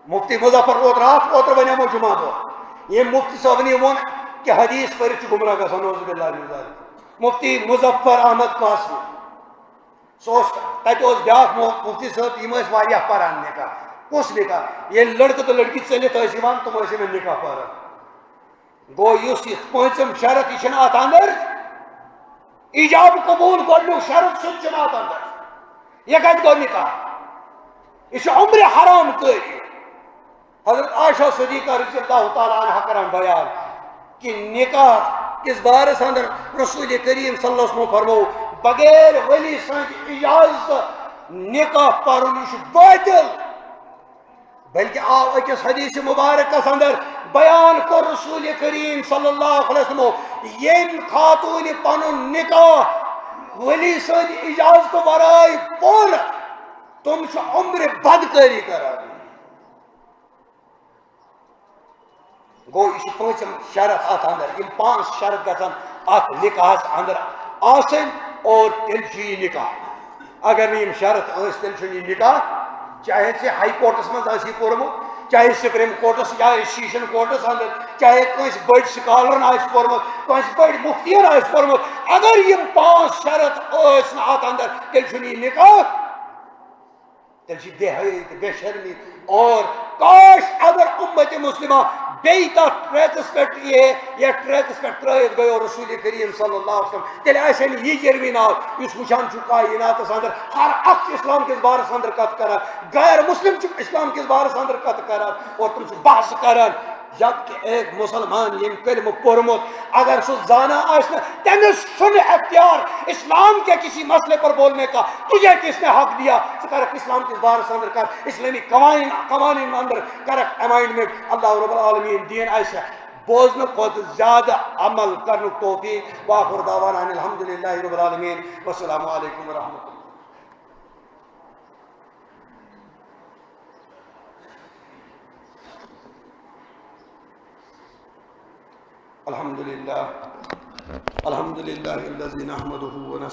مفتی مظفر اوترٕ وَنیٛومو جمعہ دۄہ یہ مفتی صٲبنی وون کہ حدیث پٔرِتھ چھُ گمراہ گژھان نعوذ باللہ من ذالک مفتی مظفر احمد قاسمی سہ اوس تتہِ اوس بیاکھ مفتی صٲب یِم ٲسۍ واریاہ پران نکاح کُس نکاح ییٚلہِ لڑکہٕ تہٕ لڑکی ژٔلِتھ ٲسۍ یِوان تِم ٲسۍ یِمن نکاح پران گوٚو یُس یہِ پٲنٛژِم شرط یہِ چھُنہٕ اتھ اندر ایجاب قبول گۄڈنیُک شرط سُہ تہِ چھُنہٕ اتھ اندر یہ کتہِ گوٚو نکاح یہ چھُ عمرِ حرام کٲری حضرت عائشہ صدیقہ رضی اللہ تعالیٰ عنہ کران بیان کہ نکاح کس بارس اندر رسول کریم صلی اللہ علیہ وسلم فرمو بغیر ولی سند اجازت نکاح پرن یہ باطل بلکہ آو اکس حدیث مبارکس اندر بیان کر رسول کریم صلی اللہ علیہ وسلم یم خاتون پنن نکاح ولی سند اجازت ورائے پور تم عمر بدکاری کران گو یہ پانچم شرط ات اندر یم پانچ شرط گژھن ات نکاحس اندر آسن اور تیل یہ نکاح اگر نہ یم شرط ٲسۍ تیل چھُنہٕ یہ نکاح چاہے ژےٚ ہائی کورٹس منٛز آسی پوٚرمُت چاہے سپریم کورٹس چاہے شیشن کورٹس اندر چاہے کٲنٛسہِ بٔڑۍ سکالرن آسہِ پوٚرمُت کٲنٛسہِ بٔڑۍ مفتین آسہِ پوٚرمُت اگر یم پانچ شرط ٲسۍ نہٕ ات اندر تیل چھُنہٕ یہ نکاح تیل چھِ بے حیائی تہٕ بے شرمی اور کاش اگر امت مسلمہ بیٚیہِ تتھ ٹریکس پٮ۪ٹھ یہ ٹریکس پٮ۪ٹھ ترٲیِتھ گٔیو رسول کریم صلی اللہ علیہ وسلم تیٚلہِ آسہِ ہے نہٕ یہِ جرمی آو یُس وٕچھان چھُ کائناتس اندر ہر اکھ چھُ اسلام کِس بارس اندر کتھ کران غیر مسلم چھُ اسلام کِس بارس اندر کتھ کران اور تم چھِ بحث کران جبکہ ایک مسلمان یم کلمہ پوٚرمُت اگر سُہ زانا آسہِ تمس چھُنہٕ اختیار اسلام کے کسی مسئلے پر بولنے کا تجھے کس نے حق دیا ژٕ کرکھ اسلام کس بارس اندر کر اسلامی قوانین اندر کرکھ امائنڈمنٹ اللہ رب العالمین دین آسہِ بوزن کھت زیادہ عمل کرنُک توفیق واخر دعوانا ان الحمدللہ رب العالمین والسلام علیکم ورحمۃ اللہ الحمد لله الذي نحمده ونستعينه